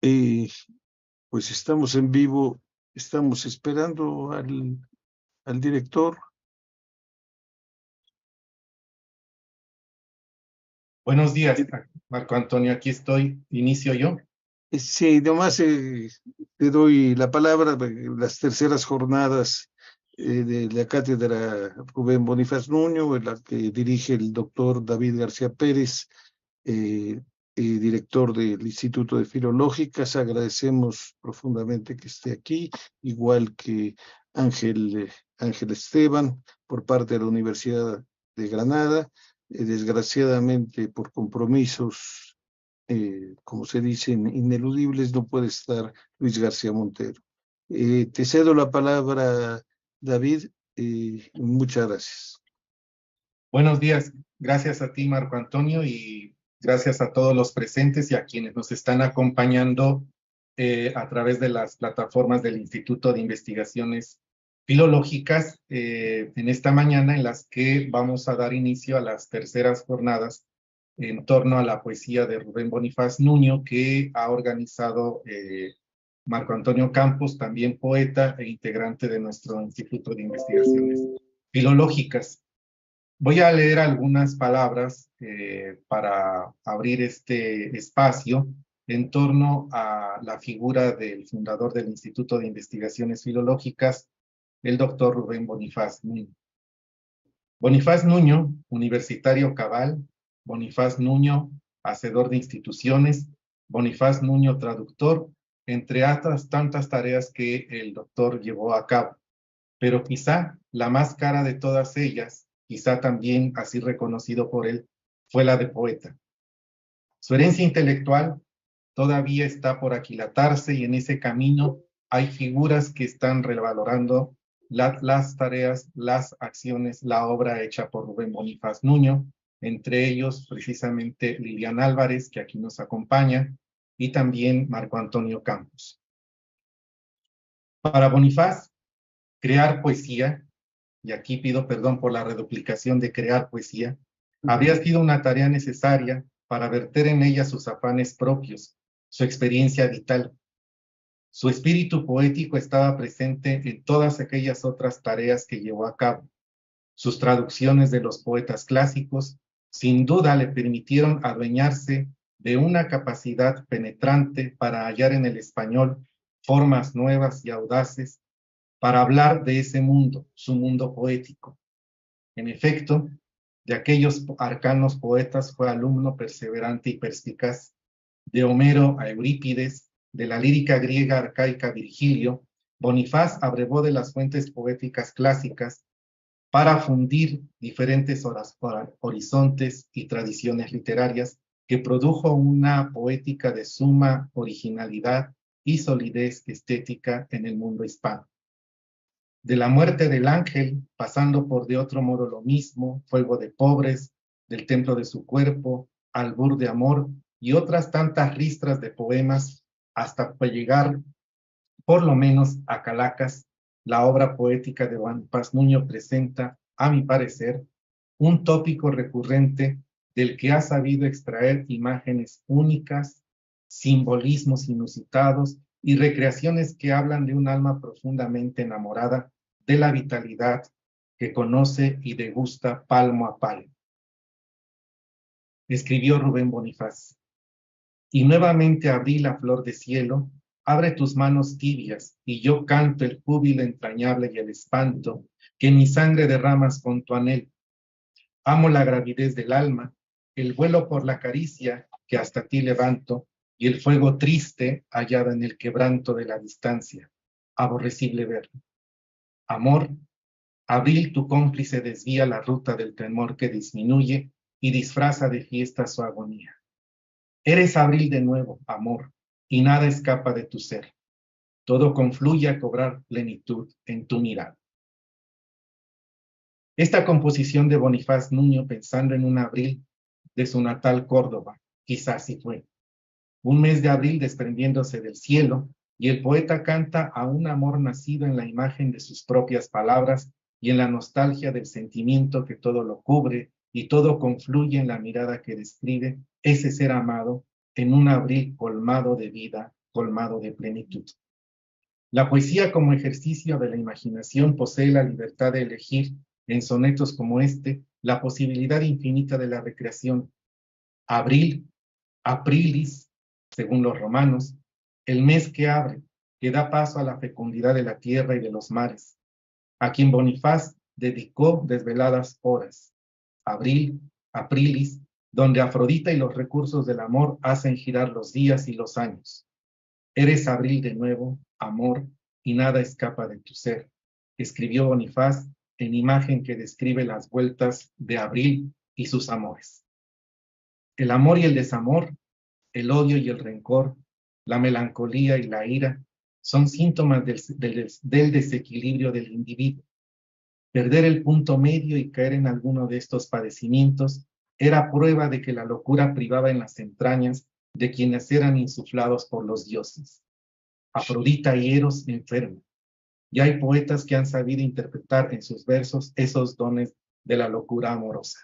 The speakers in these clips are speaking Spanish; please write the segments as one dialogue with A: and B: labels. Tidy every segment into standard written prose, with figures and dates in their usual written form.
A: Eh, pues estamos en vivo, estamos esperando al director.
B: Buenos días, Marco Antonio, aquí estoy. Inicio yo.
A: Sí, nomás te doy la palabra. Las terceras jornadas de la cátedra Rubén Bonifaz Nuño, en la que dirige el doctor David García Pérez, eh, director del Instituto de Filológicas. Agradecemos profundamente que esté aquí, igual que Ángel Esteban, por parte de la Universidad de Granada. Desgraciadamente, por compromisos, como se dicen, ineludibles, no puede estar Luis García Montero. Te cedo la palabra, David, muchas gracias.
B: Buenos días. Gracias a ti, Marco Antonio, y gracias a todos los presentes y a quienes nos están acompañando a través de las plataformas del Instituto de Investigaciones Filológicas en esta mañana, en las que vamos a dar inicio a las terceras jornadas en torno a la poesía de Rubén Bonifaz Nuño, que ha organizado Marco Antonio Campos, también poeta e integrante de nuestro Instituto de Investigaciones Filológicas. Voy a leer algunas palabras para abrir este espacio en torno a la figura del fundador del Instituto de Investigaciones Filológicas, el doctor Rubén Bonifaz Nuño. Bonifaz Nuño, universitario cabal; Bonifaz Nuño, hacedor de instituciones; Bonifaz Nuño, traductor, entre otras tantas tareas que el doctor llevó a cabo. Pero quizá la más cara de todas ellas, quizá también así reconocido por él, fue la de poeta. Su herencia intelectual todavía está por aquilatarse, y en ese camino hay figuras que están revalorando las tareas, las acciones, la obra hecha por Rubén Bonifaz Nuño, entre ellos precisamente Lilian Álvarez, que aquí nos acompaña, y también Marco Antonio Campos. Para Bonifaz, crear poesía, y aquí pido perdón por la reduplicación de crear poesía, habría sido una tarea necesaria para verter en ella sus afanes propios, su experiencia vital. Su espíritu poético estaba presente en todas aquellas otras tareas que llevó a cabo. Sus traducciones de los poetas clásicos sin duda le permitieron adueñarse de una capacidad penetrante para hallar en el español formas nuevas y audaces para hablar de ese mundo, su mundo poético. En efecto, de aquellos arcanos poetas fue alumno perseverante y perspicaz, de Homero a Eurípides, de la lírica griega arcaica a Virgilio. Bonifaz abrevó de las fuentes poéticas clásicas para fundir diferentes horizontes y tradiciones literarias, que produjo una poética de suma originalidad y solidez estética en el mundo hispano. De la muerte del ángel, pasando por de otro modo lo mismo, fuego de pobres, del templo de su cuerpo, albur de amor y otras tantas ristras de poemas, hasta llegar por lo menos a Calacas, la obra poética de Bonifaz Nuño presenta, a mi parecer, un tópico recurrente del que ha sabido extraer imágenes únicas, simbolismos inusitados y recreaciones que hablan de un alma profundamente enamorada de la vitalidad que conoce y degusta palmo a palmo. Escribió Rubén Bonifaz. Y nuevamente abrí la flor de cielo, abre tus manos tibias, y yo canto el júbilo entrañable y el espanto que mi sangre derramas con tu anhelo. Amo la gravidez del alma, el vuelo por la caricia que hasta ti levanto, y el fuego triste hallado en el quebranto de la distancia. Aborrecible verlo. Amor, abril tu cómplice desvía la ruta del temor que disminuye y disfraza de fiesta su agonía. Eres abril de nuevo, amor, y nada escapa de tu ser. Todo confluye a cobrar plenitud en tu mirada. Esta composición de Bonifaz Nuño, pensando en un abril de su natal Córdoba, quizás sí fue. Un mes de abril desprendiéndose del cielo, y el poeta canta a un amor nacido en la imagen de sus propias palabras y en la nostalgia del sentimiento que todo lo cubre y todo confluye en la mirada que describe ese ser amado en un abril colmado de vida colmado de plenitud. La poesía como ejercicio de la imaginación posee la libertad de elegir en sonetos como este la posibilidad infinita de la recreación. Abril, aprilis, según los romanos, el mes que abre, que da paso a la fecundidad de la tierra y de los mares, a quien Bonifaz dedicó desveladas horas. Abril, aprilis, donde Afrodita y los recursos del amor hacen girar los días y los años. Eres abril de nuevo, amor, y nada escapa de tu ser, escribió Bonifaz en imagen que describe las vueltas de abril y sus amores. El amor y el desamor, el odio y el rencor, la melancolía y la ira, son síntomas del desequilibrio del individuo. Perder el punto medio y caer en alguno de estos padecimientos era prueba de que la locura privaba en las entrañas de quienes eran insuflados por los dioses. Afrodita y Eros enferman, y hay poetas que han sabido interpretar en sus versos esos dones de la locura amorosa.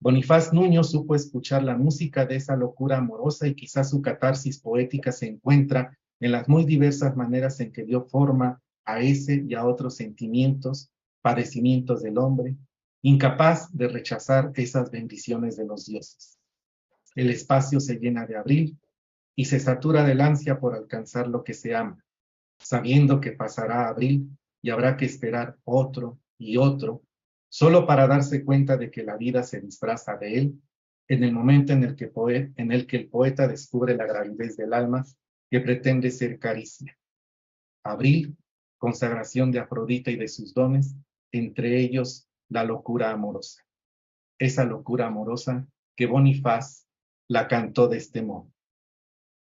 B: Bonifaz Nuño supo escuchar la música de esa locura amorosa y quizás su catarsis poética se encuentra en las muy diversas maneras en que dio forma a ese y a otros sentimientos, padecimientos del hombre, incapaz de rechazar esas bendiciones de los dioses. El espacio se llena de abril y se satura del ansia por alcanzar lo que se ama, sabiendo que pasará abril y habrá que esperar otro y otro, solo para darse cuenta de que la vida se disfraza de él en el momento en el que el poeta descubre la gravidez del alma que pretende ser caricia. Abril, consagración de Afrodita y de sus dones, entre ellos la locura amorosa. Esa locura amorosa que Bonifaz la cantó de este modo.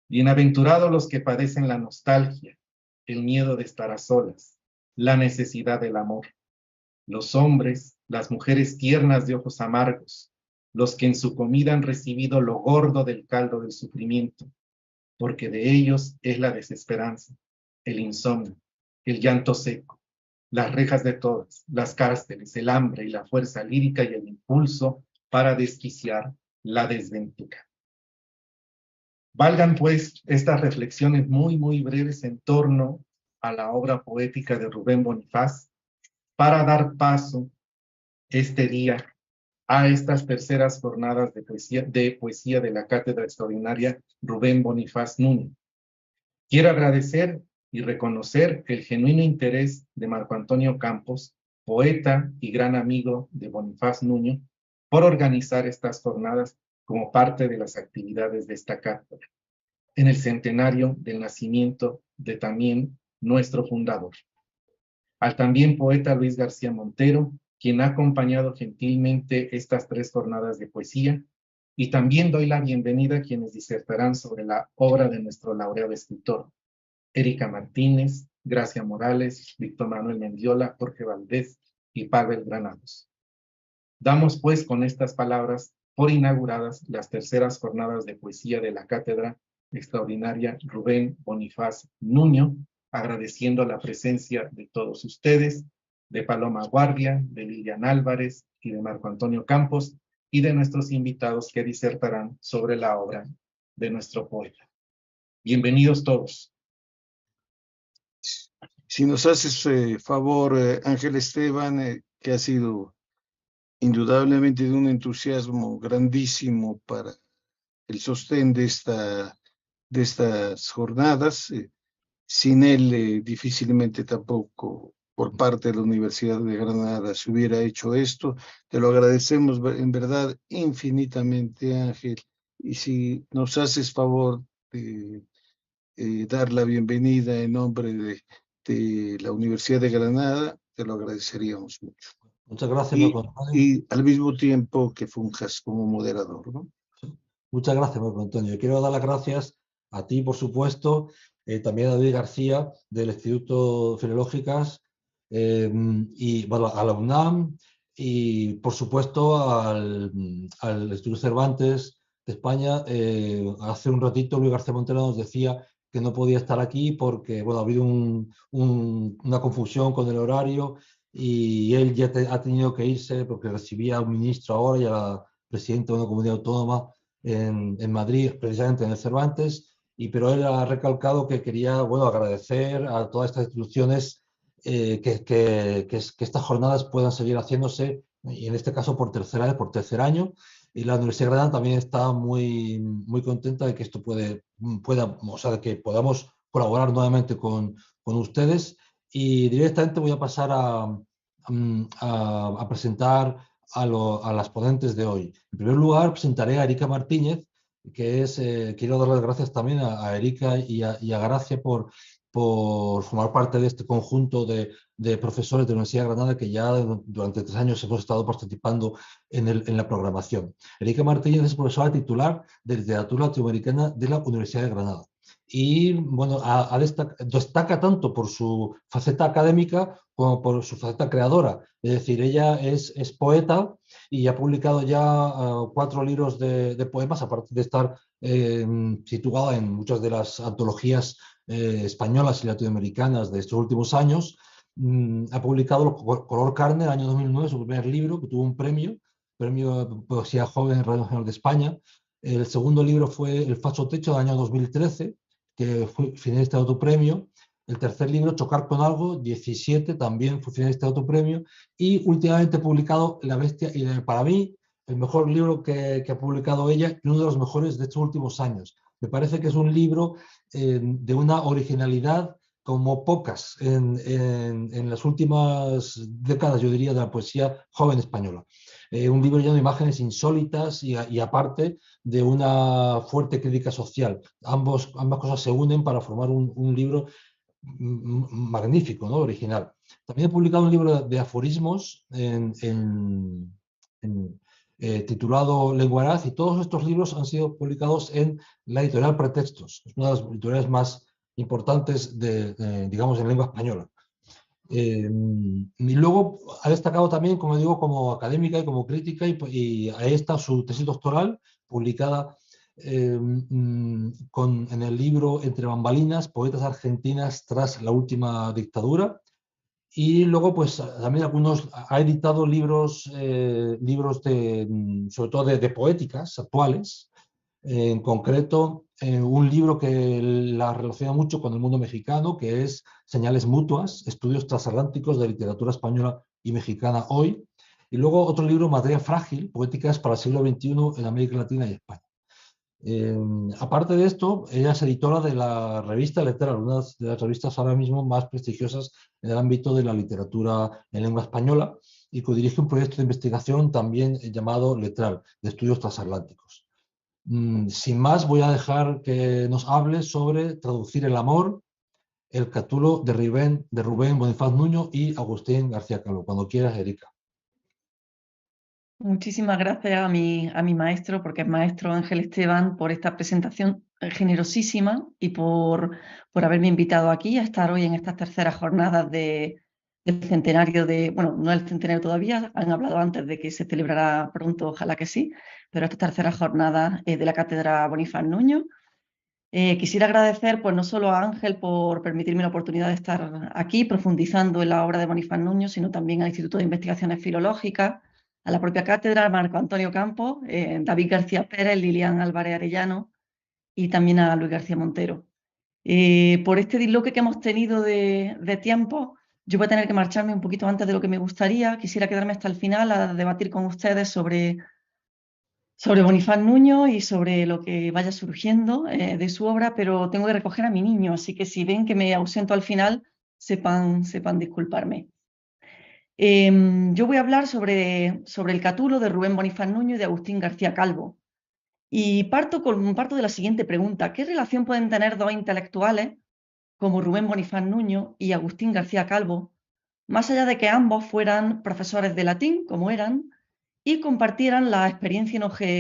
B: Bienaventurados los que padecen la nostalgia, el miedo de estar a solas, la necesidad del amor. Los hombres, las mujeres tiernas de ojos amargos, los que en su comida han recibido lo gordo del caldo del sufrimiento, porque de ellos es la desesperanza, el insomnio, el llanto seco, las rejas de todas, las cárceles, el hambre y la fuerza lírica y el impulso para desquiciar la desventura. Valgan pues estas reflexiones muy breves en torno a la obra poética de Rubén Bonifaz para dar paso este día a estas terceras jornadas de poesía de la Cátedra Extraordinaria Rubén Bonifaz Nuño. Quiero agradecer y reconocer el genuino interés de Marco Antonio Campos, poeta y gran amigo de Bonifaz Nuño, por organizar estas jornadas como parte de las actividades de esta cátedra, en el centenario del nacimiento de también nuestro fundador. Al también poeta Luis García Montero, quien ha acompañado gentilmente estas 3 jornadas de poesía, y también doy la bienvenida a quienes disertarán sobre la obra de nuestro laureado escritor, Erika Martínez, Gracia Morales, Víctor Manuel Mendiola, Jorge Valdés y Pavel Granados. Damos pues con estas palabras por inauguradas las terceras jornadas de poesía de la Cátedra Extraordinaria Rubén Bonifaz Nuño, agradeciendo la presencia de todos ustedes, de Paloma Guardia, de Lilian Álvarez y de Marco Antonio Campos, y de nuestros invitados que disertarán sobre la obra de nuestro poeta. Bienvenidos todos.
A: Si nos haces favor, Ángel Esteban, que ha sido indudablemente de un entusiasmo grandísimo para el sostén de estas jornadas. Sin él, difícilmente tampoco por parte de la Universidad de Granada se hubiera hecho esto. Te lo agradecemos en verdad infinitamente, Ángel. Y si nos haces favor de dar la bienvenida en nombre de la Universidad de Granada, te lo agradeceríamos mucho.
C: Muchas gracias, Marco Antonio.
A: Y al mismo tiempo que funjas como moderador, ¿no?
C: Muchas gracias, Marco Antonio. Quiero dar las gracias a ti, por supuesto, también a David García, del Instituto Filológicas, y bueno, a la UNAM, y por supuesto al Instituto Cervantes de España. Hace un ratito Luis García Montero nos decía que no podía estar aquí porque bueno, ha habido una confusión con el horario y él ya ha tenido que irse porque recibía a un ministro ahora y a la presidenta de una comunidad autónoma en Madrid, precisamente en el Cervantes, pero él ha recalcado que quería, bueno, agradecer a todas estas instituciones que estas jornadas puedan seguir haciéndose, y en este caso por tercera vez, por tercer año. Y la Universidad de Granada también está muy contenta de que esto pueda, o sea, de que podamos colaborar nuevamente con ustedes. Y directamente voy a pasar a presentar a las ponentes de hoy. En primer lugar, presentaré a Erika Martínez, que es, quiero dar las gracias también a Erika y a Gracia por formar parte de este conjunto de profesores de la Universidad de Granada que ya durante 3 años hemos estado participando en la programación. Erika Martínez es profesora titular de Literatura Latinoamericana de la Universidad de Granada. Y bueno, destaca tanto por su faceta académica como por su faceta creadora. Es decir, ella es poeta y ha publicado ya 4 libros de poemas, aparte de estar situada en muchas de las antologías españolas y latinoamericanas de estos últimos años. Ha publicado Color Carne en el año 2009, su primer libro, que tuvo un premio de poesía joven en Radio Nacional de España. El segundo libro fue El Falso Techo del año 2013, que fue finalista de otro premio. El tercer libro, Chocar con algo, 17, también fue finalista de otro premio. Y últimamente he publicado La Bestia, y para mí el mejor libro que ha publicado ella y uno de los mejores de estos últimos años. Me parece que es un libro de una originalidad como pocas en las últimas décadas, yo diría, de la poesía joven española. Un libro lleno de imágenes insólitas y aparte de una fuerte crítica social. Ambas cosas se unen para formar un libro magnífico, ¿no? Original. También he publicado un libro de aforismos titulado Lenguaraz, y todos estos libros han sido publicados en la editorial Pretextos. Es una de las editoriales más importantes digamos, en lengua española. Y luego ha destacado también, como digo, como académica y como crítica, y ahí está su tesis doctoral publicada en el libro Entre bambalinas, poetas argentinas tras la última dictadura. Y luego, pues también ha editado libros sobre todo de poéticas actuales. En concreto, un libro que la relaciona mucho con el mundo mexicano, que es Señales Mutuas, Estudios Transatlánticos de Literatura Española y Mexicana hoy. Y luego otro libro, Materia Frágil, Poéticas para el siglo XXI en América Latina y España. Aparte de esto, ella es editora de la revista Letral, una de las revistas ahora mismo más prestigiosas en el ámbito de la literatura en lengua española, y codirige un proyecto de investigación también llamado Letral, de estudios transatlánticos. Sin más, voy a dejar que nos hable sobre Traducir el amor, el Catulo de Rubén Bonifaz Nuño y Agustín García Calvo. Cuando quieras, Erika.
D: Muchísimas gracias a mi maestro, porque es maestro Ángel Esteban, por esta presentación generosísima y por haberme invitado aquí a estar hoy en estas terceras jornadas del centenario bueno, no el centenario todavía, han hablado antes de que se celebrará pronto, ojalá que sí, pero estas terceras jornadas de la Cátedra Bonifaz Nuño. Quisiera agradecer pues no solo a Ángel por permitirme la oportunidad de estar aquí profundizando en la obra de Bonifaz Nuño, sino también al Instituto de Investigaciones Filológicas, a la propia cátedra, a Marco Antonio Campos, David García Pérez, Lilian Álvarez Arellano y también a Luis García Montero. Por este disloque que hemos tenido de tiempo, yo voy a tener que marcharme un poquito antes de lo que me gustaría. Quisiera quedarme hasta el final a debatir con ustedes sobre Bonifaz Nuño y sobre lo que vaya surgiendo de su obra, pero tengo que recoger a mi niño, así que si ven que me ausento al final, sepan disculparme. Yo voy a hablar sobre el Catulo de Rubén Bonifaz Nuño y de Agustín García Calvo. Y parto de la siguiente pregunta: ¿qué relación pueden tener dos intelectuales como Rubén Bonifaz Nuño y Agustín García Calvo, más allá de que ambos fueran profesores de latín, como eran, y compartieran la experiencia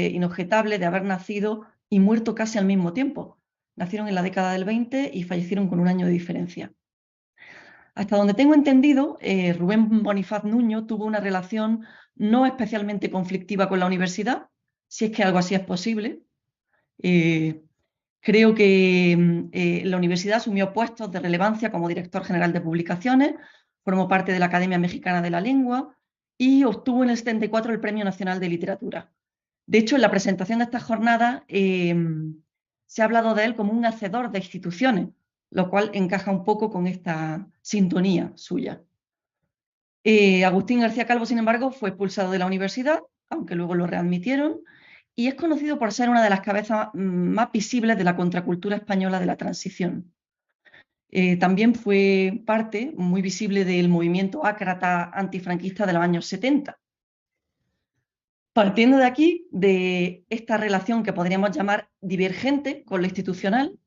D: inobjetable de haber nacido y muerto casi al mismo tiempo? Nacieron en la década del 20 y fallecieron con un año de diferencia. Hasta donde tengo entendido, Rubén Bonifaz Nuño tuvo una relación no especialmente conflictiva con la universidad, si es que algo así es posible. Creo que la universidad asumió puestos de relevancia como director general de publicaciones, formó parte de la Academia Mexicana de la Lengua y obtuvo en el 74 el Premio Nacional de Literatura. De hecho, en la presentación de esta jornada se ha hablado de él como un hacedor de instituciones, lo cual encaja un poco con esta sintonía suya. Agustín García Calvo, sin embargo, fue expulsado de la universidad, aunque luego lo readmitieron, y es conocido por ser una de las cabezas más visibles de la contracultura española de la transición. También fue parte muy visible del movimiento ácrata antifranquista de los años 70. Partiendo de aquí, de esta relación que podríamos llamar divergente con lo institucional,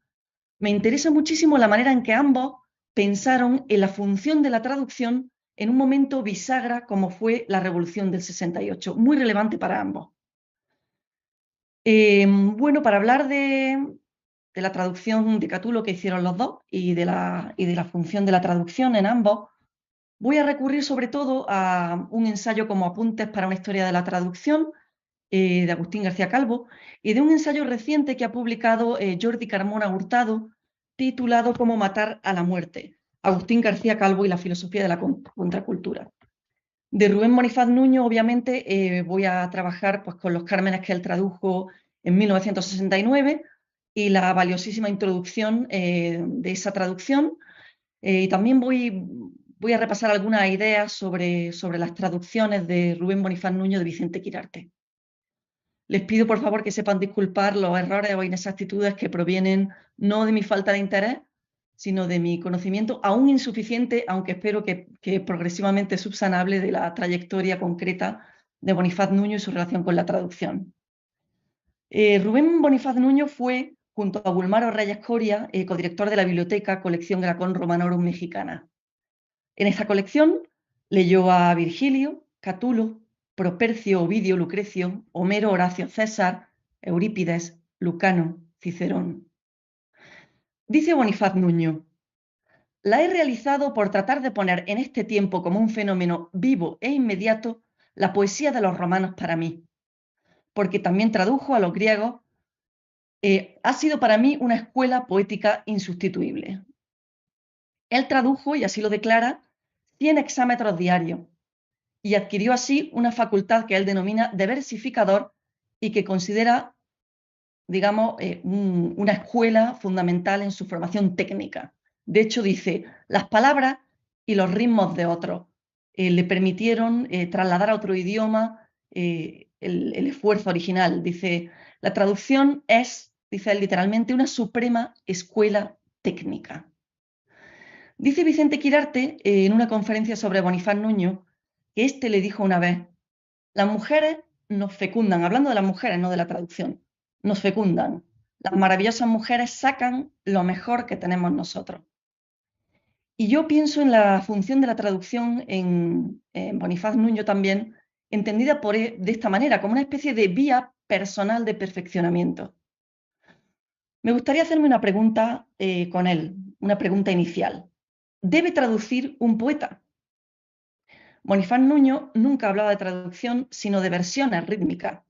D: me interesa muchísimo la manera en que ambos pensaron en la función de la traducción en un momento bisagra como fue la Revolución del 68, muy relevante para ambos. Bueno, para hablar de la traducción de Catulo que hicieron los dos y de la función de la traducción en ambos, voy a recurrir sobre todo a un ensayo como Apuntes para una historia de la traducción de Agustín García Calvo y de un ensayo reciente que ha publicado Jordi Carmona Hurtado titulado Cómo matar a la muerte, Agustín García Calvo y la filosofía de la contracultura. De Rubén Bonifaz Nuño, obviamente, voy a trabajar pues, con los Cármenes que él tradujo en 1969 y la valiosísima introducción de esa traducción. Y también voy a repasar algunas ideas sobre las traducciones de Rubén Bonifaz Nuño de Vicente Quirarte. Les pido, por favor, que sepan disculpar los errores o inexactitudes que provienen no de mi falta de interés, sino de mi conocimiento aún insuficiente, aunque espero que progresivamente subsanable, de la trayectoria concreta de Bonifaz Nuño y su relación con la traducción. Rubén Bonifaz Nuño fue, junto a Gulmaro Reyes Coria, codirector de la biblioteca Colección Gracón Romanorum Mexicana. En esta colección leyó a Virgilio, Catulo, Propercio, Ovidio, Lucrecio, Homero, Horacio, César, Eurípides, Lucano, Cicerón. Dice Bonifaz Nuño: la he realizado por tratar de poner en este tiempo como un fenómeno vivo e inmediato la poesía de los romanos para mí, porque también tradujo a los griegos. Ha sido para mí una escuela poética insustituible. Él tradujo, y así lo declara, 100 hexámetros diarios, y adquirió así una facultad que él denomina de versificador y que considera, digamos, una escuela fundamental en su formación técnica. De hecho, dice, las palabras y los ritmos de otros le permitieron trasladar a otro idioma el esfuerzo original. Dice, la traducción es, dice él literalmente, una suprema escuela técnica. Dice Vicente Quirarte en una conferencia sobre Bonifaz Nuño que éste le dijo una vez: las mujeres nos fecundan, hablando de las mujeres, no de la traducción, nos fecundan. Las maravillosas mujeres sacan lo mejor que tenemos nosotros. Y yo pienso en la función de la traducción en Bonifaz Nuño también, entendida de esta manera, como una especie de vía personal de perfeccionamiento. Me gustaría hacerme una pregunta con él, una pregunta inicial. ¿Debe traducir un poeta? Bonifaz Nuño nunca hablaba de traducción, sino de versiones rítmicas.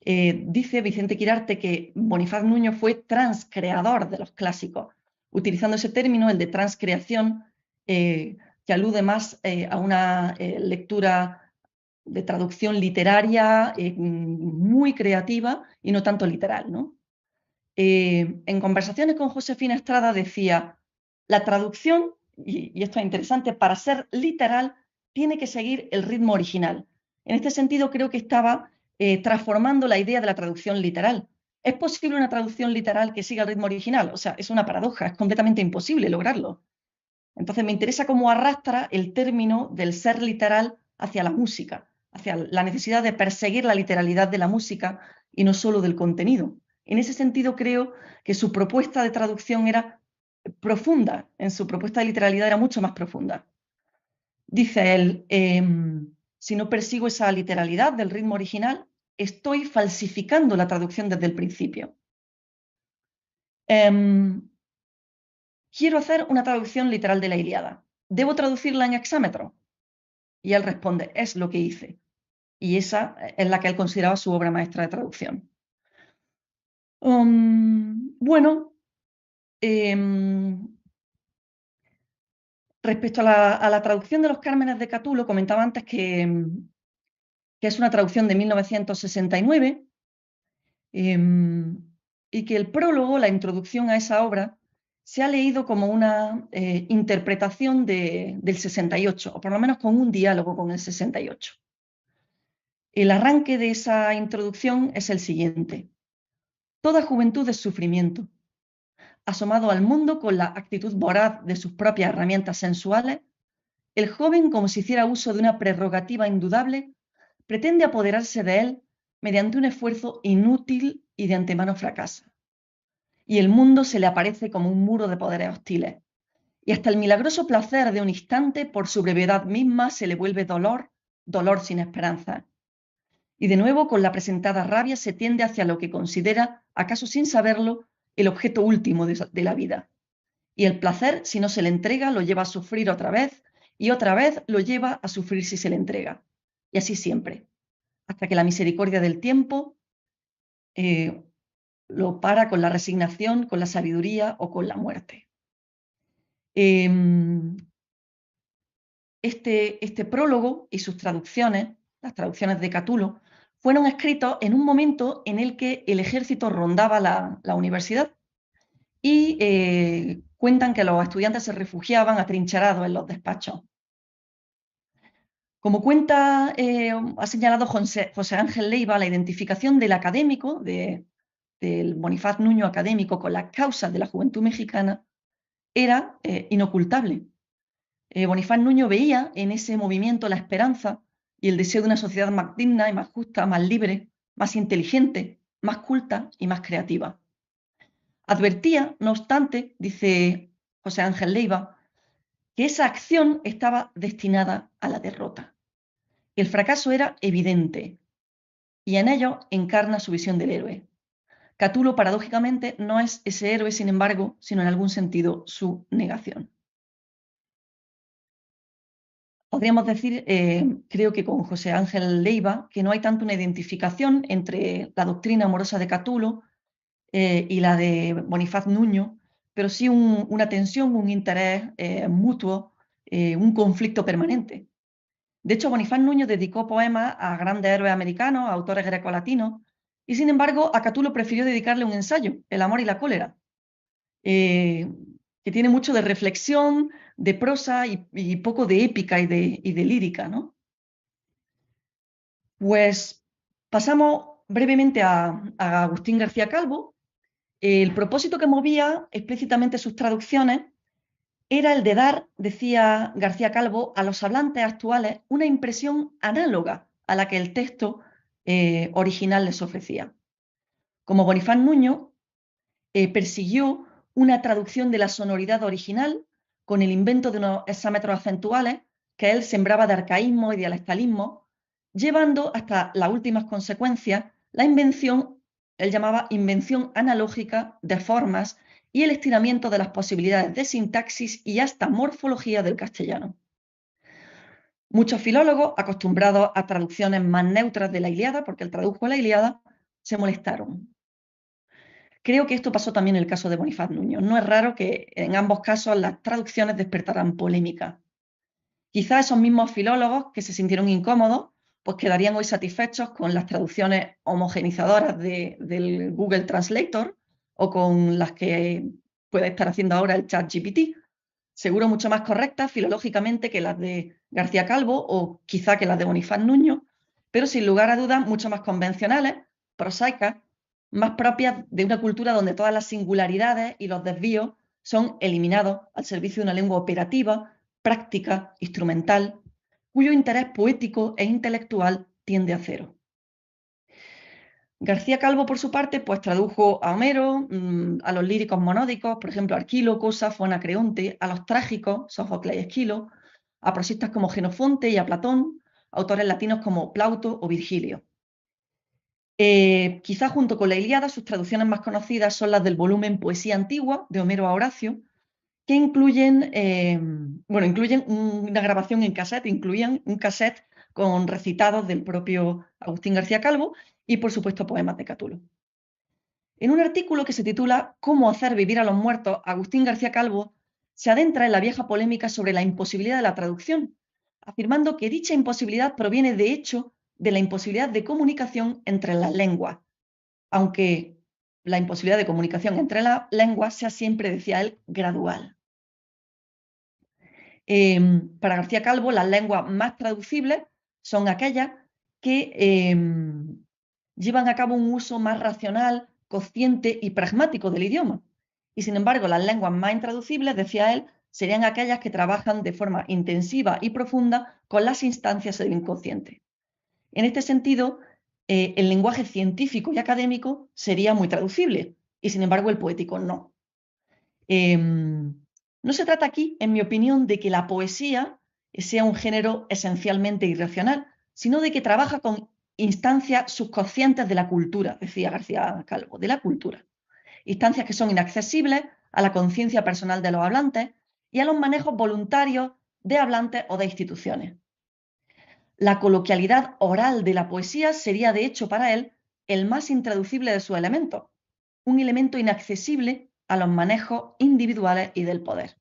D: Dice Vicente Quirarte que Bonifaz Nuño fue transcreador de los clásicos, utilizando ese término, el de transcreación, que alude más a una lectura de traducción literaria muy creativa y no tanto literal, ¿no? En conversaciones con Josefina Estrada decía, la traducción, y esto es interesante, para ser literal tiene que seguir el ritmo original. En este sentido creo que estaba transformando la idea de la traducción literal. ¿Es posible una traducción literal que siga el ritmo original? O sea, es una paradoja, es completamente imposible lograrlo. Entonces me interesa cómo arrastra el término del ser literal hacia la música, hacia la necesidad de perseguir la literalidad de la música y no solo del contenido. En ese sentido creo que su propuesta de traducción era profunda, en su propuesta de literalidad era mucho más profunda. Dice él, si no persigo esa literalidad del ritmo original, estoy falsificando la traducción desde el principio. Quiero hacer una traducción literal de la Ilíada. ¿Debo traducirla en hexámetro? Y él responde, es lo que hice. Y esa es la que él consideraba su obra maestra de traducción. Bueno, respecto a la traducción de los Cármenes de Catulo, comentaba antes que es una traducción de 1969. y que el prólogo, la introducción a esa obra, se ha leído como una interpretación del 68, o por lo menos con un diálogo con el 68. El arranque de esa introducción es el siguiente. Toda juventud es sufrimiento. Asomado al mundo con la actitud voraz de sus propias herramientas sensuales, el joven, como si hiciera uso de una prerrogativa indudable, pretende apoderarse de él mediante un esfuerzo inútil y de antemano fracasa. Y el mundo se le aparece como un muro de poderes hostiles. Y hasta el milagroso placer de un instante, por su brevedad misma, se le vuelve dolor, dolor sin esperanza. Y de nuevo, con la presentada rabia, se tiende hacia lo que considera, acaso sin saberlo, el objeto último de la vida. Y el placer, si no se le entrega, lo lleva a sufrir otra vez, y otra vez lo lleva a sufrir si se le entrega. Y así siempre, hasta que la misericordia del tiempo lo para con la resignación, con la sabiduría o con la muerte. Este prólogo y sus traducciones, las traducciones de Catulo, fueron escritos en un momento en el que el ejército rondaba la universidad y cuentan que los estudiantes se refugiaban atrincherados en los despachos. Como cuenta, ha señalado José Ángel Leiva, la identificación del académico, del Bonifaz Nuño académico con las causas de la juventud mexicana, era inocultable. Bonifaz Nuño veía en ese movimiento la esperanza y el deseo de una sociedad más digna y más justa, más libre, más inteligente, más culta y más creativa. Advertía, no obstante, dice José Ángel Leiva, que esa acción estaba destinada a la derrota. El fracaso era evidente y en ello encarna su visión del héroe. Catulo, paradójicamente, no es ese héroe, sin embargo, sino en algún sentido su negación. Podríamos decir, creo que con José Ángel Leiva, que no hay tanto una identificación entre la doctrina amorosa de Catulo y la de Bonifaz Nuño, pero sí una tensión, un interés mutuo, un conflicto permanente. De hecho, Bonifaz Nuño dedicó poemas a grandes héroes americanos, a autores grecolatinos, y sin embargo a Catulo prefirió dedicarle un ensayo, El amor y la cólera, que tiene mucho de reflexión, de prosa y poco de épica y de lírica, ¿no? Pues pasamos brevemente a Agustín García Calvo. El propósito que movía explícitamente sus traducciones era el de dar, decía García Calvo, a los hablantes actuales una impresión análoga a la que el texto original les ofrecía. Como Bonifaz Nuño, persiguió una traducción de la sonoridad original con el invento de unos hexámetros acentuales que él sembraba de arcaísmo y dialectalismo, llevando hasta las últimas consecuencias la invención, él llamaba invención analógica de formas y el estiramiento de las posibilidades de sintaxis y hasta morfología del castellano. Muchos filólogos, acostumbrados a traducciones más neutras de la Ilíada, porque él tradujo la Ilíada, se molestaron. Creo que esto pasó también en el caso de Bonifaz Nuño. No es raro que en ambos casos las traducciones despertaran polémica. Quizás esos mismos filólogos que se sintieron incómodos, pues quedarían hoy satisfechos con las traducciones homogenizadoras del Google Translator o con las que puede estar haciendo ahora el ChatGPT. Seguro mucho más correctas filológicamente que las de García Calvo o quizá que las de Bonifaz Nuño, pero sin lugar a dudas mucho más convencionales, prosaicas, más propias de una cultura donde todas las singularidades y los desvíos son eliminados al servicio de una lengua operativa, práctica, instrumental, cuyo interés poético e intelectual tiende a cero. García Calvo, por su parte, pues tradujo a Homero, a los líricos monódicos, por ejemplo, Arquíloco, Safo, Anacreonte, a los trágicos, Sófocles y Esquilo, a prosistas como Jenofonte y a Platón, autores latinos como Plauto o Virgilio. Quizá junto con la Ilíada, sus traducciones más conocidas son las del volumen Poesía Antigua, de Homero a Horacio, que incluyen una grabación en cassette, incluían un cassette con recitados del propio Agustín García Calvo y, por supuesto, poemas de Catulo. En un artículo que se titula ¿Cómo hacer vivir a los muertos?, Agustín García Calvo se adentra en la vieja polémica sobre la imposibilidad de la traducción, afirmando que dicha imposibilidad proviene, de hecho, de la imposibilidad de comunicación entre las lenguas, aunque la imposibilidad de comunicación entre las lenguas sea siempre, decía él, gradual. Para García Calvo, las lenguas más traducibles son aquellas que llevan a cabo un uso más racional, consciente y pragmático del idioma. Y sin embargo, las lenguas más intraducibles, decía él, serían aquellas que trabajan de forma intensiva y profunda con las instancias del inconsciente. En este sentido, el lenguaje científico y académico sería muy traducible, y sin embargo el poético no. No se trata aquí, en mi opinión, de que la poesía sea un género esencialmente irracional, sino de que trabaja con instancias subconscientes de la cultura, decía García Calvo, de la cultura. Instancias que son inaccesibles a la conciencia personal de los hablantes y a los manejos voluntarios de hablantes o de instituciones. La coloquialidad oral de la poesía sería, de hecho, para él, el más intraducible de sus elementos, un elemento inaccesible a los manejos individuales y del poder.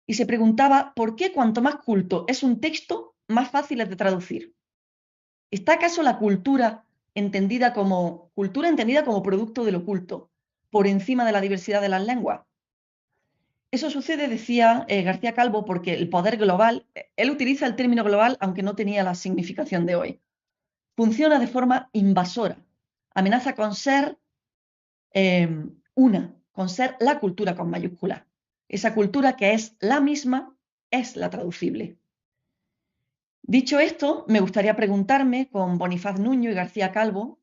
D: Y se preguntaba por qué cuanto más culto es un texto, más fácil es de traducir. ¿Está acaso la cultura entendida como producto del oculto, por encima de la diversidad de las lenguas? Eso sucede, decía García Calvo, porque el poder global, él utiliza el término global aunque no tenía la significación de hoy, funciona de forma invasora, amenaza con ser con ser la cultura con mayúscula. Esa cultura que es la misma, es la traducible. Dicho esto, me gustaría preguntarme con Bonifaz Nuño y García Calvo,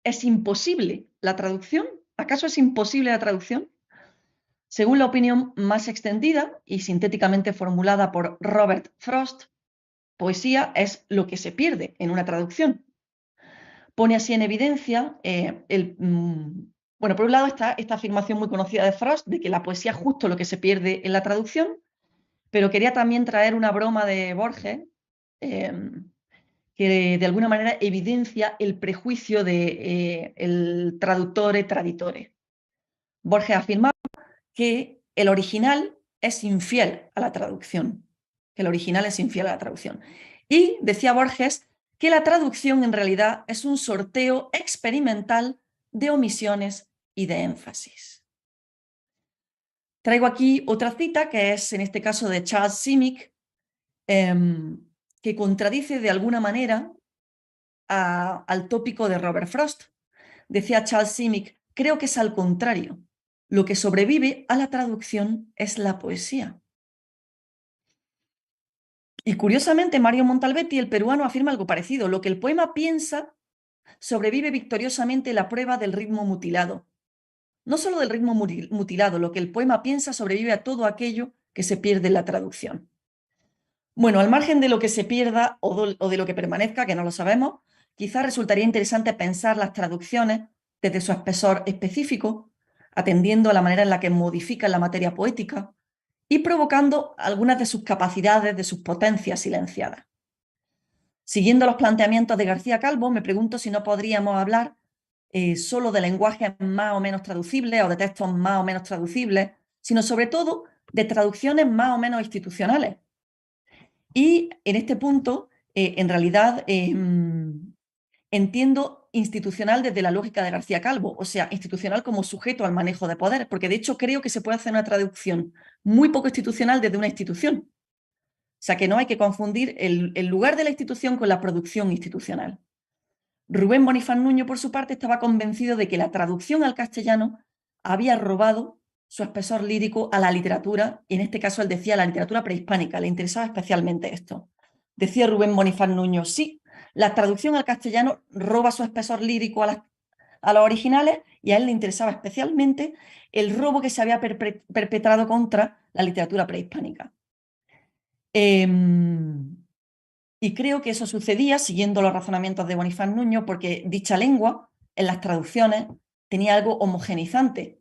D: ¿es imposible la traducción? ¿Acaso es imposible la traducción? Según la opinión más extendida y sintéticamente formulada por Robert Frost, poesía es lo que se pierde en una traducción. Pone así en evidencia bueno, por un lado está esta afirmación muy conocida de Frost de que la poesía es justo lo que se pierde en la traducción, pero quería también traer una broma de Borges que de alguna manera evidencia el prejuicio de el traduttore traditore. Borges afirmaba que el original es infiel a la traducción, que el original es infiel a la traducción. Y decía Borges que la traducción en realidad es un sorteo experimental de omisiones y de énfasis. Traigo aquí otra cita que es en este caso de Charles Simic, que contradice de alguna manera al tópico de Robert Frost. Decía Charles Simic, creo que es al contrario. Lo que sobrevive a la traducción es la poesía. Y curiosamente, Mario Montalbetti, el peruano, afirma algo parecido. Lo que el poema piensa sobrevive victoriosamente la prueba del ritmo mutilado. No solo del ritmo mutilado, lo que el poema piensa sobrevive a todo aquello que se pierde en la traducción. Bueno, al margen de lo que se pierda o de lo que permanezca, que no lo sabemos, quizás resultaría interesante pensar las traducciones desde su espesor específico, atendiendo a la manera en la que modifican la materia poética y provocando algunas de sus capacidades, de sus potencias silenciadas. Siguiendo los planteamientos de García Calvo, me pregunto si no podríamos hablar solo de lenguajes más o menos traducibles o de textos más o menos traducibles, sino sobre todo de traducciones más o menos institucionales. Y en este punto, en realidad, entiendo institucional desde la lógica de García Calvo, o sea, institucional como sujeto al manejo de poder, porque de hecho creo que se puede hacer una traducción muy poco institucional desde una institución. O sea, que no hay que confundir el lugar de la institución con la producción institucional. Rubén Bonifaz Nuño, por su parte, estaba convencido de que la traducción al castellano había robado su espesor lírico a la literatura, y en este caso él decía a la literatura prehispánica, le interesaba especialmente esto. Decía Rubén Bonifaz Nuño, sí, la traducción al castellano roba su espesor lírico a los originales y a él le interesaba especialmente el robo que se había perpetrado contra la literatura prehispánica. Y creo que eso sucedía siguiendo los razonamientos de Bonifaz Nuño porque dicha lengua en las traducciones tenía algo homogenizante.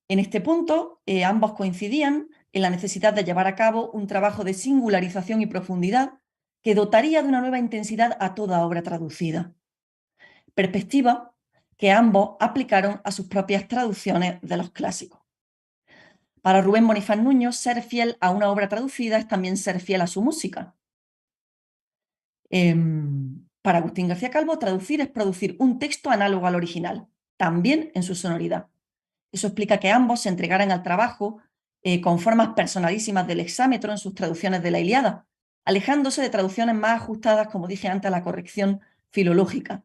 D: En este punto, ambos coincidían en la necesidad de llevar a cabo un trabajo de singularización y profundidad que dotaría de una nueva intensidad a toda obra traducida. Perspectiva que ambos aplicaron a sus propias traducciones de los clásicos. Para Rubén Bonifaz Nuño, ser fiel a una obra traducida es también ser fiel a su música. Para Agustín García Calvo, traducir es producir un texto análogo al original, también en su sonoridad. Eso explica que ambos se entregaran al trabajo con formas personalísimas del hexámetro en sus traducciones de la Ilíada, alejándose de traducciones más ajustadas, como dije antes, a la corrección filológica.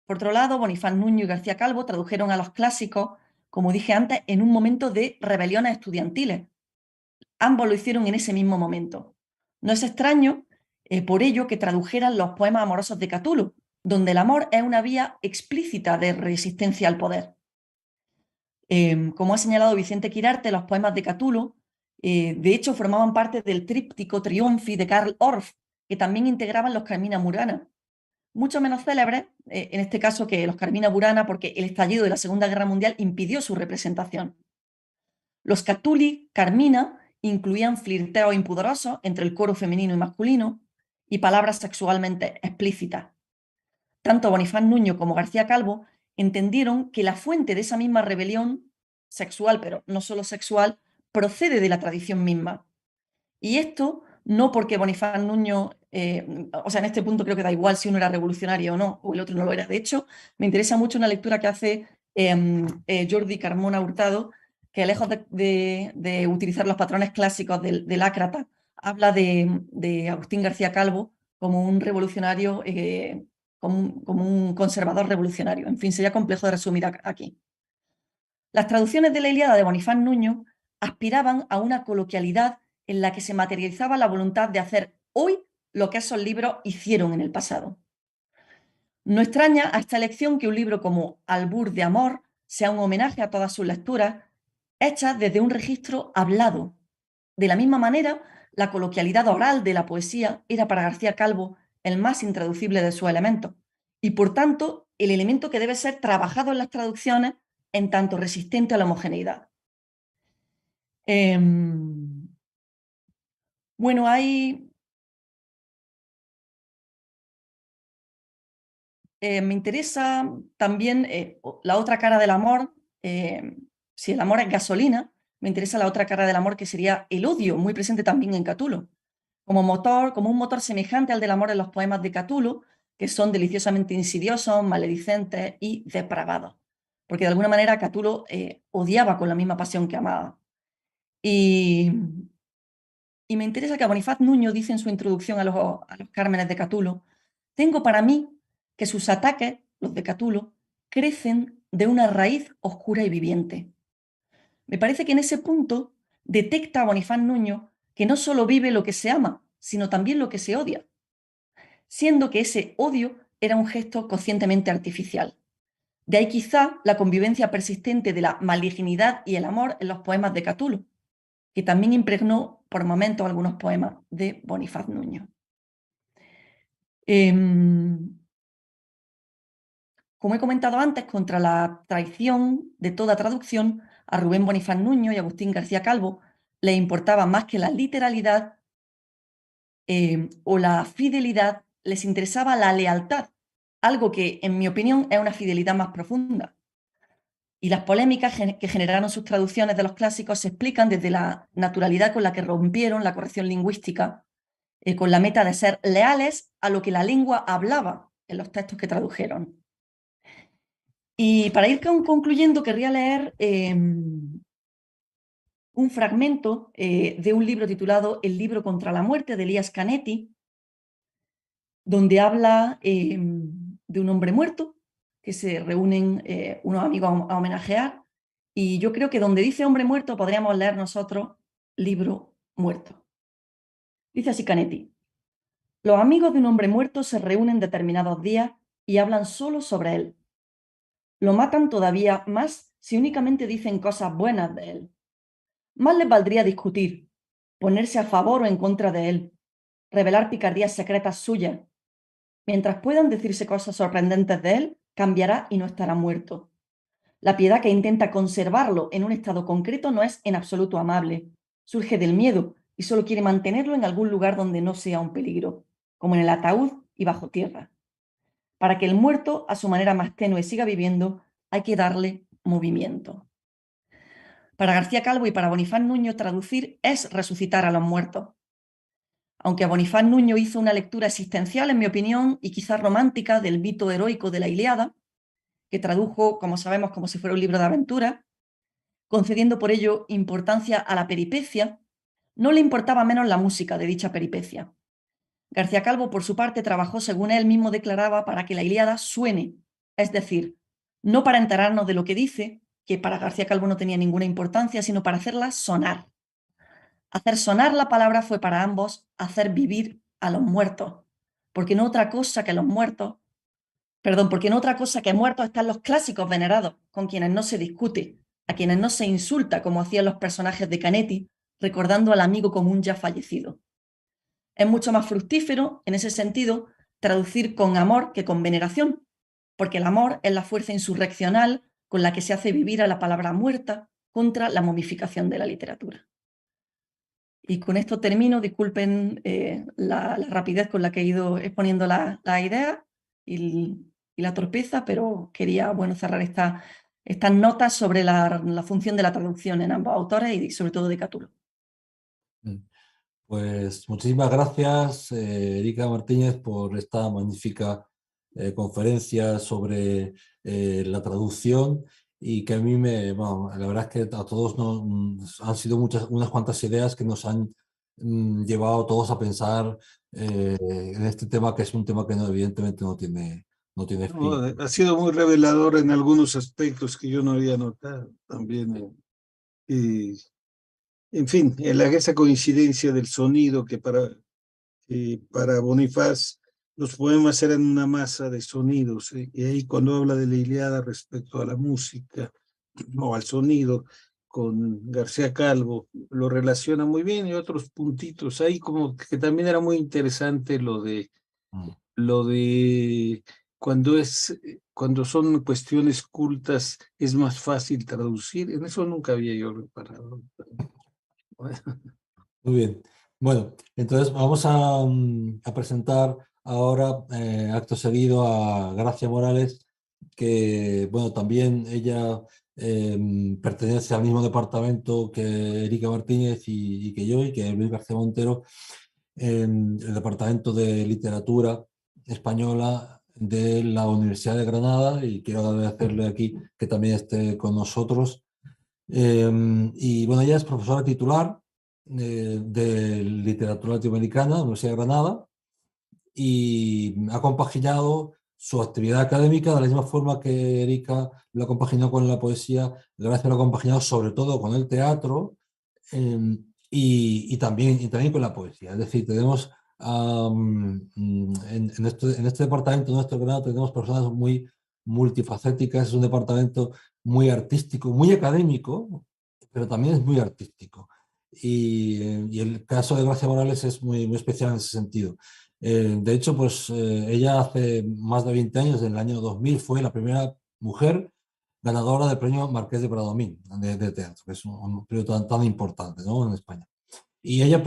D: Por otro lado, Bonifaz Nuño y García Calvo tradujeron a los clásicos, como dije antes, en un momento de rebeliones estudiantiles. Ambos lo hicieron en ese mismo momento. No es extraño, por ello, que tradujeran los poemas amorosos de Catulo, donde el amor es una vía explícita de resistencia al poder. Como ha señalado Vicente Quirarte, los poemas de Catulo, de hecho, formaban parte del tríptico Triunfi de Karl Orff, que también integraban los Carmina Burana. Mucho menos célebres, en este caso, que los Carmina Burana, porque el estallido de la Segunda Guerra Mundial impidió su representación. Los Catuli Carmina incluían flirteos impudorosos entre el coro femenino y masculino y palabras sexualmente explícitas. Tanto Bonifaz Nuño como García Calvo entendieron que la fuente de esa misma rebelión sexual, pero no solo sexual, procede de la tradición misma. Y esto no porque Bonifaz Nuño, o sea, en este punto creo que da igual si uno era revolucionario o no, o el otro no lo era. De hecho, me interesa mucho una lectura que hace Jordi Carmona Hurtado, que lejos de utilizar los patrones clásicos del Ácrata, habla de Agustín García Calvo como un revolucionario, como un conservador revolucionario. En fin, sería complejo de resumir aquí. Las traducciones de la Ilíada de Bonifaz Nuño aspiraban a una coloquialidad en la que se materializaba la voluntad de hacer hoy lo que esos libros hicieron en el pasado. No extraña a esta elección que un libro como Albur de Amor sea un homenaje a todas sus lecturas, hechas desde un registro hablado. De la misma manera, la coloquialidad oral de la poesía era para García Calvo el más intraducible de sus elementos, y por tanto, el elemento que debe ser trabajado en las traducciones en tanto resistente a la homogeneidad. Bueno, me interesa también la otra cara del amor. Si el amor es gasolina, me interesa la otra cara del amor, que sería el odio, muy presente también en Catulo, como un motor semejante al del amor en los poemas de Catulo, que son deliciosamente insidiosos, maledicentes y depravados. Porque de alguna manera Catulo odiaba con la misma pasión que amaba. Y me interesa que Bonifaz Nuño dice en su introducción a los Cármenes de Catulo: tengo para mí que sus ataques, los de Catulo, crecen de una raíz oscura y viviente. Me parece que en ese punto detecta a Bonifaz Nuño que no solo vive lo que se ama, sino también lo que se odia, siendo que ese odio era un gesto conscientemente artificial. De ahí quizá la convivencia persistente de la malignidad y el amor en los poemas de Catulo, que también impregnó por momentos algunos poemas de Bonifaz Nuño. Como he comentado antes, contra la traición de toda traducción, a Rubén Bonifaz Nuño y Agustín García Calvo les importaba más que la literalidad o la fidelidad, les interesaba la lealtad, algo que, en mi opinión, es una fidelidad más profunda. Y las polémicas que generaron sus traducciones de los clásicos se explican desde la naturalidad con la que rompieron la corrección lingüística, con la meta de ser leales a lo que la lengua hablaba en los textos que tradujeron. Y para ir concluyendo, querría leer un fragmento de un libro titulado El libro contra la muerte, de Elias Canetti, donde habla de un hombre muerto que se reúnen unos amigos a homenajear, y yo creo que donde dice hombre muerto podríamos leer nosotros libro muerto. Dice así Canetti: los amigos de un hombre muerto se reúnen determinados días y hablan solo sobre él. Lo matan todavía más si únicamente dicen cosas buenas de él. Más les valdría discutir, ponerse a favor o en contra de él, revelar picardías secretas suyas. Mientras puedan decirse cosas sorprendentes de él, cambiará y no estará muerto. La piedad que intenta conservarlo en un estado concreto no es en absoluto amable. Surge del miedo y solo quiere mantenerlo en algún lugar donde no sea un peligro, como en el ataúd y bajo tierra. Para que el muerto, a su manera más tenue, siga viviendo, hay que darle movimiento. Para García Calvo y para Bonifaz Nuño, traducir es resucitar a los muertos. Aunque Bonifaz Nuño hizo una lectura existencial, en mi opinión, y quizás romántica, del mito heroico de la Ilíada, que tradujo, como sabemos, como si fuera un libro de aventuras, concediendo por ello importancia a la peripecia, no le importaba menos la música de dicha peripecia. García Calvo, por su parte, trabajó, según él mismo declaraba, para que la Ilíada suene, es decir, no para enterarnos de lo que dice, que para García Calvo no tenía ninguna importancia, sino para hacerla sonar. Hacer sonar la palabra fue para ambos hacer vivir a los muertos, porque no otra cosa que los muertos, porque no otra cosa que muertos están los clásicos venerados, con quienes no se discute, a quienes no se insulta como hacían los personajes de Canetti, recordando al amigo común ya fallecido. Es mucho más fructífero, en ese sentido, traducir con amor que con veneración, porque el amor es la fuerza insurreccional con la que se hace vivir a la palabra muerta contra la momificación de la literatura. Y con esto termino, disculpen la rapidez con la que he ido exponiendo la idea y la torpeza, pero quería cerrar estas notas sobre la función de la traducción en ambos autores y sobre todo de Catulo.
C: Pues muchísimas gracias, Erika Martínez, por esta magnífica conferencia sobre la traducción y que a mí la verdad es que a todos han sido unas cuantas ideas que nos han llevado a todos a pensar en este tema, que es un tema que evidentemente no tiene fin.
A: Ha sido muy revelador en algunos aspectos que yo no había notado también. En fin, esa coincidencia del sonido que para Bonifaz los poemas eran una masa de sonidos, y ahí cuando habla de la Ilíada respecto a la música o al sonido con García Calvo lo relaciona muy bien, y otros puntitos ahí como que también era muy interesante lo de cuando son cuestiones cultas es más fácil traducir. En eso nunca había yo reparado.
C: Muy bien. Bueno, entonces vamos a presentar ahora, acto seguido, a Gracia Morales, que, bueno, también ella pertenece al mismo departamento que Erika Martínez y que yo, y que Luis García Montero, en el Departamento de Literatura Española de la Universidad de Granada, y quiero agradecerle aquí que también esté con nosotros. Y bueno, ella es profesora titular de literatura latinoamericana de la Universidad de Granada, y ha compaginado su actividad académica de la misma forma que Erika lo ha compaginado con la poesía. Gracia lo ha compaginado sobre todo con el teatro y también con la poesía. Es decir, tenemos en este departamento nuestro Granada tenemos personas muy multifacéticas. Es un departamento muy artístico, muy académico, pero también es muy artístico. Y el caso de Gracia Morales es muy especial en ese sentido. De hecho, pues ella hace más de 20 años, en el año 2000, fue la primera mujer ganadora del premio Marqués de Bradomín de teatro, que es un premio tan importante, ¿no?, en España. Y ella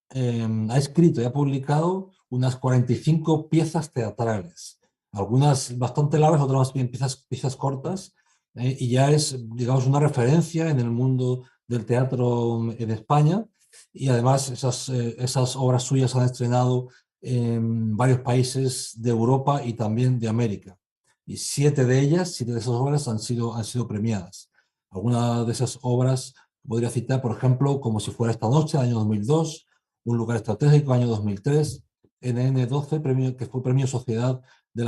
C: ha escrito y ha publicado unas 45 piezas teatrales, algunas bastante largas, otras más bien piezas cortas, y ya es, digamos, una referencia en el mundo del teatro en España. Y además esas obras suyas se han estrenado en varios países de Europa y también de América. Y 7 de esas obras han sido premiadas. Algunas de esas obras podría citar, por ejemplo, Como si fuera esta noche, año 2002, Un lugar estratégico, año 2003, NN12, premio, que fue premio Sociedad de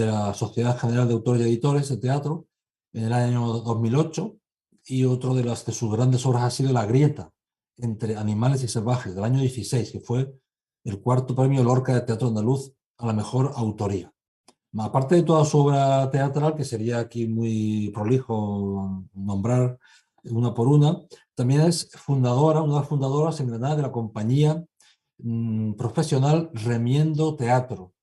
C: la Sociedad General de Autores y Editores de Teatro, en el año 2008, y otro de sus grandes obras ha sido La grieta entre animales y salvajes, del año 16, que fue el 4º premio Lorca de Teatro Andaluz a la mejor autoría. Aparte de toda su obra teatral, que sería aquí muy prolijo nombrar una por una, también es una de las fundadoras en Granada de la compañía profesional Remiendo Teatro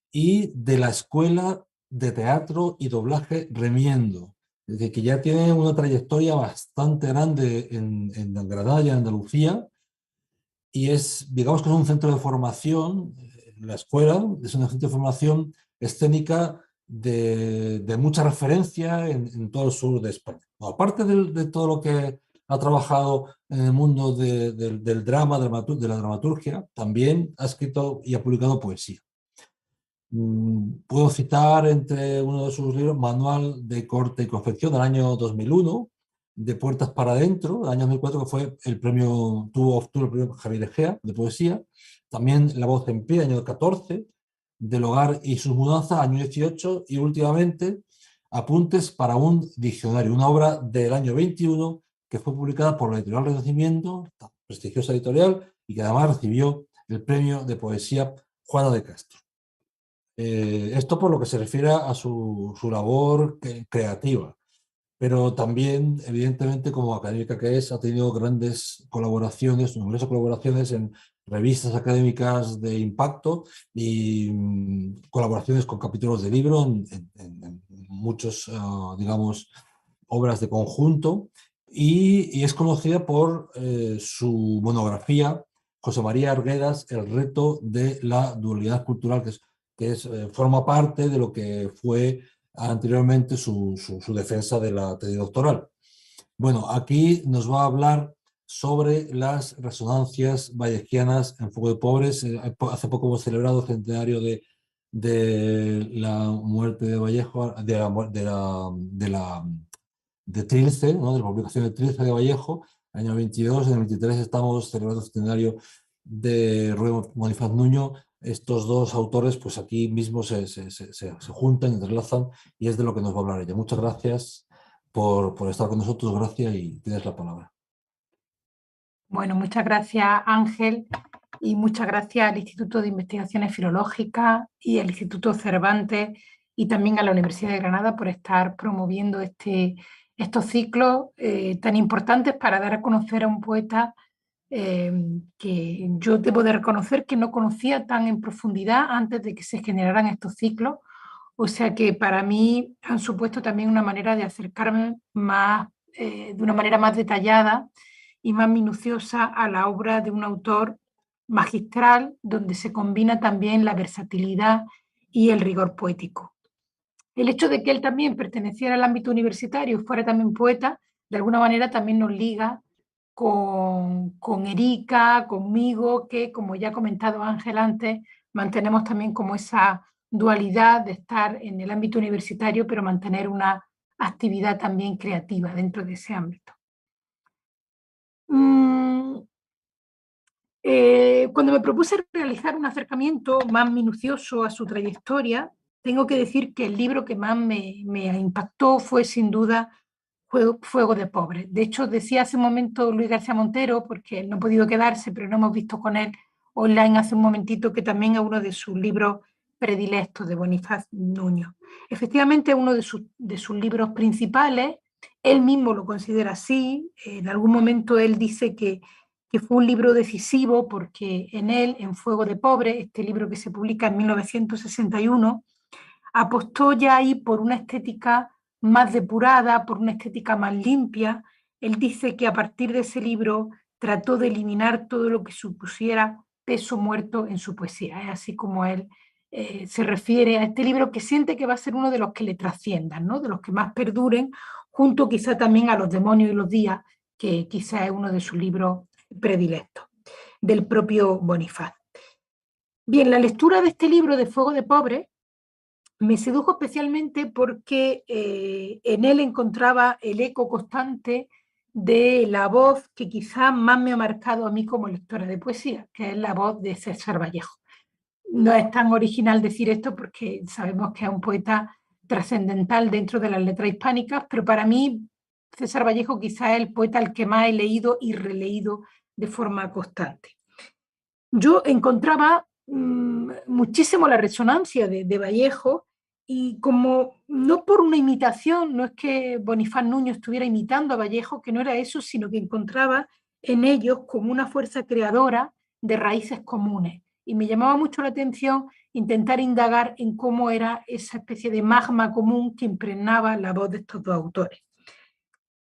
C: y de la Escuela de Teatro y Doblaje Remiendo, que ya tiene una trayectoria bastante grande en Granada y en Andalucía, y digamos que es un centro de formación. La escuela es un centro de formación escénica de mucha referencia en todo el sur de España. Aparte de todo lo que ha trabajado en el mundo del drama, de la dramaturgia, también ha escrito y ha publicado poesía. Puedo citar entre uno de sus libros, Manual de corte y confección, del año 2001, De puertas para adentro, del año 2004, que fue el premio, obtuvo el premio Javier Egea de poesía. También La voz en pie, año 14, Del hogar y sus mudanzas, año 18, y últimamente Apuntes para un diccionario, una obra del año 21 que fue publicada por la editorial Renacimiento, prestigiosa editorial, y que además recibió el premio de poesía Juana de Castro. Esto por lo que se refiere a su labor creativa, pero también, evidentemente, como académica que es, ha tenido grandes colaboraciones, numerosas colaboraciones en revistas académicas de impacto y colaboraciones con capítulos de libro en muchos, digamos, obras de conjunto, y es conocida por su monografía José María Arguedas, El reto de la dualidad cultural, forma parte de lo que fue anteriormente su defensa de la tesis doctoral. Bueno, aquí nos va a hablar sobre las resonancias vallejianas en Fuego de Pobres. Hace poco hemos celebrado el centenario de la muerte de Vallejo, de Trilce, ¿no? De la publicación de Trilce de Vallejo, año 22. En el 23 estamos celebrando el centenario de Rubén Bonifaz Nuño. Estos dos autores, pues aquí mismo se juntan, entrelazan, y es de lo que nos va a hablar ella. Muchas gracias por estar con nosotros, Gracia, y tienes la palabra.
E: Bueno, muchas gracias, Ángel, y muchas gracias al Instituto de Investigaciones Filológicas y al Instituto Cervantes, y también a la Universidad de Granada por estar promoviendo estos ciclos tan importantes para dar a conocer a un poeta que yo debo de reconocer que no conocía tan en profundidad antes de que se generaran estos ciclos. O sea que para mí han supuesto también una manera de acercarme más, de una manera más detallada y más minuciosa a la obra de un autor magistral, donde se combina también la versatilidad y el rigor poético. El hecho de que él también perteneciera al ámbito universitario y fuera también poeta, de alguna manera también nos liga con Erika, conmigo, que como ya ha comentado Ángel antes, mantenemos también como esa dualidad de estar en el ámbito universitario, pero mantener una actividad también creativa dentro de ese ámbito. Cuando me propuse realizar un acercamiento más minucioso a su trayectoria, tengo que decir que el libro que más me impactó fue sin duda Fuego de Pobres. De hecho, decía hace un momento Luis García Montero, porque él no ha podido quedarse, pero no hemos visto con él online hace un momentito, que también es uno de sus libros predilectos de Bonifaz Nuño. Efectivamente, uno de sus libros principales, él mismo lo considera así. En algún momento él dice que fue un libro decisivo porque en él, en Fuego de Pobre, este libro que se publica en 1961, apostó ya ahí por una estética más depurada, por una estética más limpia. Él dice que a partir de ese libro trató de eliminar todo lo que supusiera peso muerto en su poesía. Es así como él se refiere a este libro, que siente que va a ser uno de los que le trasciendan, ¿no? De los que más perduren, junto quizá también a Los demonios y los días, que quizá es uno de sus libros predilectos, del propio Bonifaz. Bien, la lectura de este libro de Fuego de Pobre me sedujo especialmente porque en él encontraba el eco constante de la voz que quizás más me ha marcado a mí como lectora de poesía, que es la voz de César Vallejo. No es tan original decir esto porque sabemos que es un poeta trascendental dentro de las letras hispánicas, pero para mí César Vallejo quizás es el poeta al que más he leído y releído de forma constante. Yo encontraba muchísimo la resonancia de Vallejo, y como no por una imitación, no es que Bonifaz Nuño estuviera imitando a Vallejo, que no era eso, sino que encontraba en ellos como una fuerza creadora de raíces comunes. Y me llamaba mucho la atención intentar indagar en cómo era esa especie de magma común que impregnaba la voz de estos dos autores.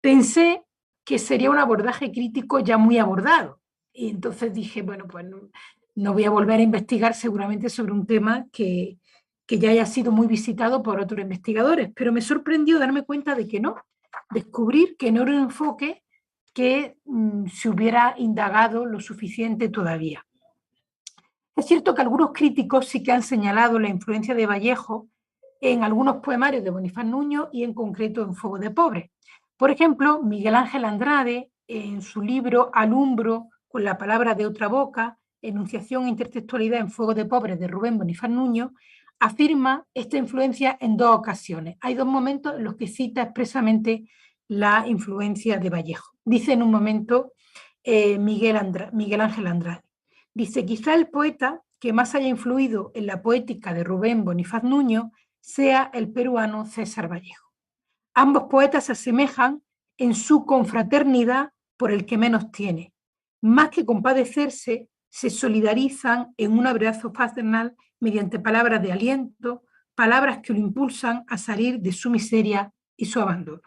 E: Pensé que sería un abordaje crítico ya muy abordado, y entonces dije, bueno, pues no voy a volver a investigar seguramente sobre un tema que ya haya sido muy visitado por otros investigadores, pero me sorprendió darme cuenta de que no, descubrir que no era un enfoque que se hubiera indagado lo suficiente todavía. Es cierto que algunos críticos sí que han señalado la influencia de Vallejo en algunos poemarios de Bonifaz Nuño y en concreto en Fuego de Pobres. Por ejemplo, Miguel Ángel Andrade, en su libro Alumbro con la palabra de otra boca, enunciación e intertextualidad en Fuego de Pobres de Rubén Bonifaz Nuño, afirma esta influencia en dos ocasiones. Hay dos momentos en los que cita expresamente la influencia de Vallejo. Dice en un momento Miguel Ángel Andrade, dice, quizá el poeta que más haya influido en la poética de Rubén Bonifaz Nuño sea el peruano César Vallejo. Ambos poetas se asemejan en su confraternidad por el que menos tiene. Más que compadecerse, se solidarizan en un abrazo fraternal mediante palabras de aliento, palabras que lo impulsan a salir de su miseria y su abandono.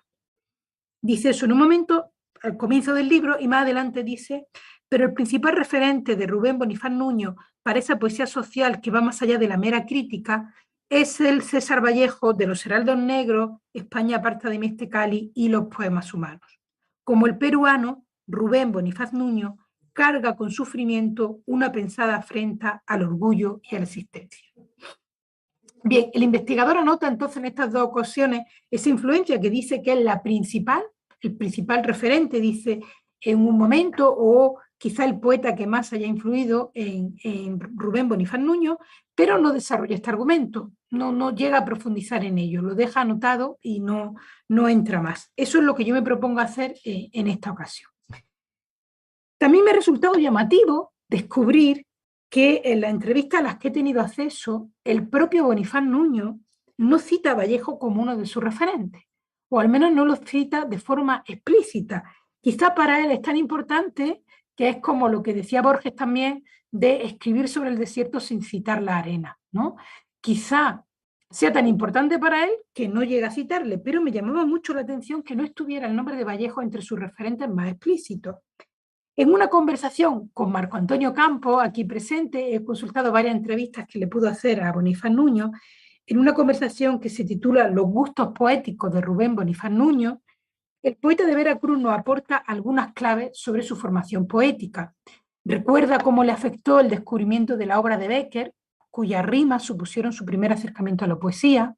E: Dice eso en un momento, al comienzo del libro, y más adelante dice, pero el principal referente de Rubén Bonifaz Nuño para esa poesía social que va más allá de la mera crítica es el César Vallejo de Los Heraldos Negros, España aparta de Mestecali y Los Poemas Humanos. Como el peruano, Rubén Bonifaz Nuño carga con sufrimiento una pensada afrenta al orgullo y a la existencia. Bien, el investigador anota entonces en estas dos ocasiones esa influencia que dice que es la principal, el principal referente, dice en un momento, o quizá el poeta que más haya influido en Rubén Bonifaz Nuño, pero no desarrolla este argumento, no llega a profundizar en ello, lo deja anotado y no entra más. Eso es lo que yo me propongo hacer en esta ocasión. También me ha resultado llamativo descubrir que en las entrevistas a las que he tenido acceso, el propio Bonifaz Nuño no cita a Vallejo como uno de sus referentes, o al menos no lo cita de forma explícita. Quizá para él es tan importante que es como lo que decía Borges también, de escribir sobre el desierto sin citar la arena, ¿no? Quizá sea tan importante para él que no llega a citarle, pero me llamaba mucho la atención que no estuviera el nombre de Vallejo entre sus referentes más explícitos. En una conversación con Marco Antonio Campos, aquí presente, he consultado varias entrevistas que le pudo hacer a Bonifaz Nuño, en una conversación que se titula Los gustos poéticos de Rubén Bonifaz Nuño, el poeta de Veracruz nos aporta algunas claves sobre su formación poética. Recuerda cómo le afectó el descubrimiento de la obra de Bécquer, cuyas rimas supusieron su primer acercamiento a la poesía.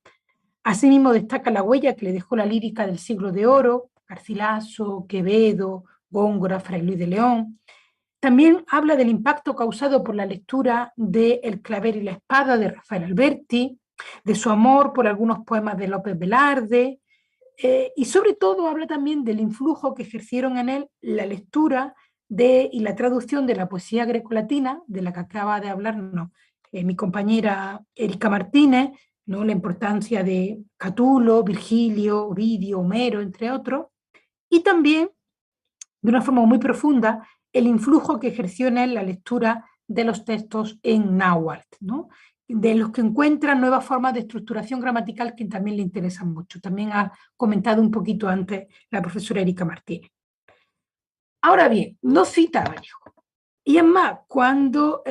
E: Asimismo destaca la huella que le dejó la lírica del siglo de oro, Garcilaso, Quevedo, Góngora, Fray Luis de León. También habla del impacto causado por la lectura de El clavel y la espada de Rafael Alberti, de su amor por algunos poemas de López Velarde, y sobre todo habla también del influjo que ejercieron en él la lectura y la traducción de la poesía grecolatina, de la que acaba de hablarnos mi compañera Erika Martínez, ¿no? La importancia de Catulo, Virgilio, Ovidio, Homero, entre otros, y también, de una forma muy profunda, el influjo que ejerció en él la lectura de los textos en náhuatl, ¿no? De los que encuentran nuevas formas de estructuración gramatical que también le interesan mucho. También ha comentado un poquito antes la profesora Erika Martínez. Ahora bien, no cita a Vallejo. Y es más, cuando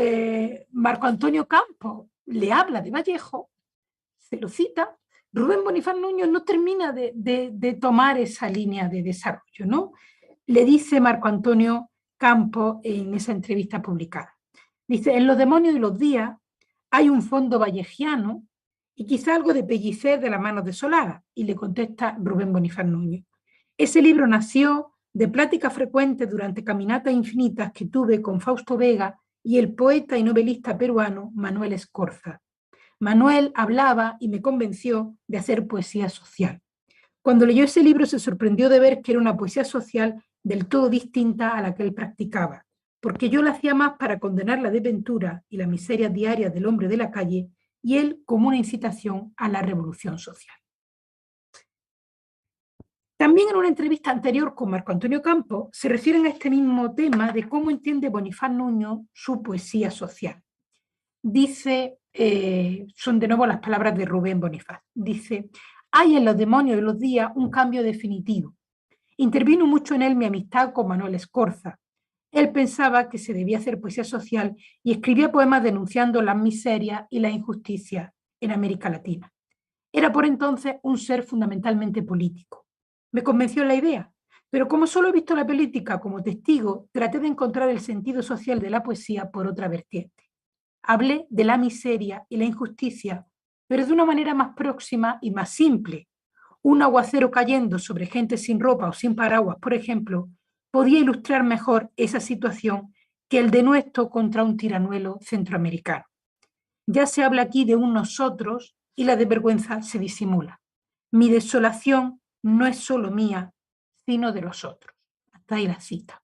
E: Marco Antonio Campos le habla de Vallejo, se lo cita, Rubén Bonifaz Nuño no termina de tomar esa línea de desarrollo, ¿no? Le dice Marco Antonio Campos en esa entrevista publicada. Dice, en Los demonios y los días hay un fondo vallejiano y quizá algo de Pellicer de las manos desoladas, y le contesta Rubén Bonifaz Nuño. Ese libro nació de pláticas frecuentes durante caminatas infinitas que tuve con Fausto Vega y el poeta y novelista peruano Manuel Escorza. Manuel hablaba y me convenció de hacer poesía social. Cuando leyó ese libro se sorprendió de ver que era una poesía social del todo distinta a la que él practicaba, porque yo la hacía más para condenar la desventura y la miseria diaria del hombre de la calle y él como una incitación a la revolución social. También en una entrevista anterior con Marco Antonio Campos se refieren a este mismo tema de cómo entiende Bonifaz Nuño su poesía social. Dice, son de nuevo las palabras de Rubén Bonifaz, dice, hay en Los demonios de los días un cambio definitivo. Intervino mucho en él mi amistad con Manuel Escorza. Él pensaba que se debía hacer poesía social y escribía poemas denunciando las miserias y la injusticia en América Latina. Era por entonces un ser fundamentalmente político. Me convenció la idea. Pero como solo he visto la política como testigo, traté de encontrar el sentido social de la poesía por otra vertiente. Hablé de la miseria y la injusticia, pero de una manera más próxima y más simple. Un aguacero cayendo sobre gente sin ropa o sin paraguas, por ejemplo, podía ilustrar mejor esa situación que el denuesto contra un tiranuelo centroamericano. Ya se habla aquí de un nosotros y la desvergüenza se disimula. Mi desolación no es solo mía, sino de los otros. Hasta ahí la cita.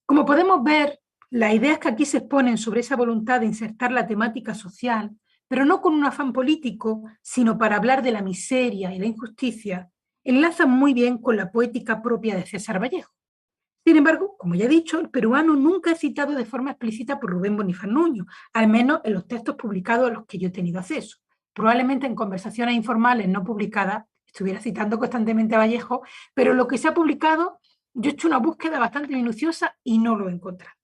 E: Como podemos ver, las ideas que aquí se exponen sobre esa voluntad de insertar la temática social, pero no con un afán político, sino para hablar de la miseria y la injusticia, enlazan muy bien con la poética propia de César Vallejo. Sin embargo, como ya he dicho, el peruano nunca es citado de forma explícita por Rubén Bonifaz Nuño, al menos en los textos publicados a los que yo he tenido acceso. Probablemente en conversaciones informales no publicadas estuviera citando constantemente a Vallejo, pero lo que se ha publicado, yo he hecho una búsqueda bastante minuciosa y no lo he encontrado.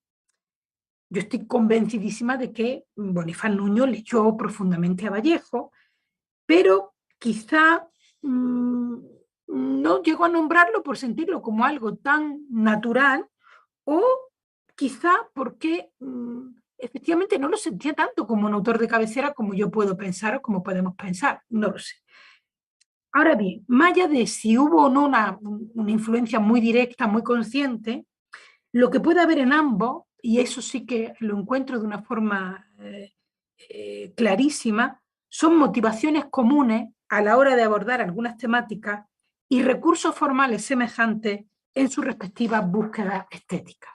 E: Yo estoy convencidísima de que Bonifaz Nuño leyó profundamente a Vallejo, pero quizá no llegó a nombrarlo por sentirlo como algo tan natural, o quizá porque efectivamente no lo sentía tanto como un autor de cabecera como yo puedo pensar o como podemos pensar, no lo sé. Ahora bien, más allá de si hubo o no una influencia muy directa, muy consciente, lo que puede haber en ambos, y eso sí que lo encuentro de una forma clarísima, son motivaciones comunes a la hora de abordar algunas temáticas y recursos formales semejantes en sus respectivas búsquedas estéticas.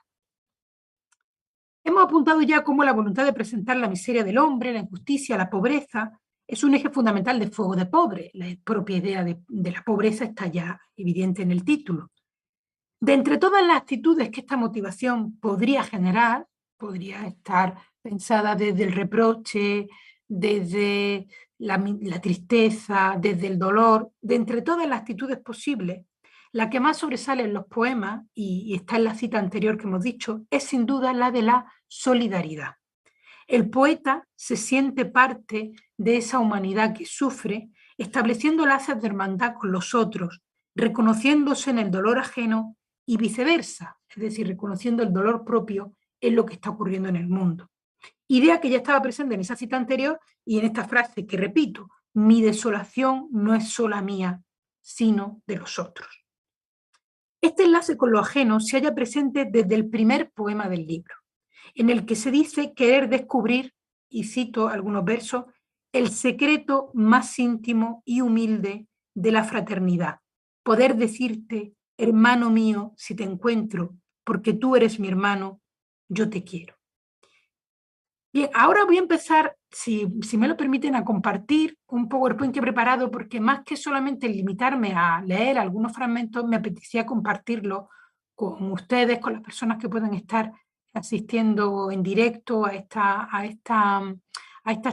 E: Hemos apuntado ya cómo la voluntad de presentar la miseria del hombre, la injusticia, la pobreza, es un eje fundamental de Fuego de Pobre. La propia idea de la pobreza está ya evidente en el título. De entre todas las actitudes que esta motivación podría generar, podría estar pensada desde el reproche, desde la tristeza, desde el dolor, de entre todas las actitudes posibles, la que más sobresale en los poemas, y está en la cita anterior que hemos dicho, es sin duda la de la solidaridad. El poeta se siente parte de esa humanidad que sufre, estableciendo lazos de hermandad con los otros, reconociéndose en el dolor ajeno y viceversa, es decir, reconociendo el dolor propio en lo que está ocurriendo en el mundo. Idea que ya estaba presente en esa cita anterior y en esta frase que repito: mi desolación no es sola mía, sino de los otros. Este enlace con lo ajeno se halla presente desde el primer poema del libro, en el que se dice querer descubrir, y cito algunos versos, el secreto más íntimo y humilde de la fraternidad. Poder decirte, hermano mío, si te encuentro, porque tú eres mi hermano, yo te quiero. Bien, ahora voy a empezar, si me lo permiten, a compartir un PowerPoint que he preparado, porque más que solamente limitarme a leer algunos fragmentos, me apetecía compartirlo con ustedes, con las personas que puedan estar asistiendo en directo a esta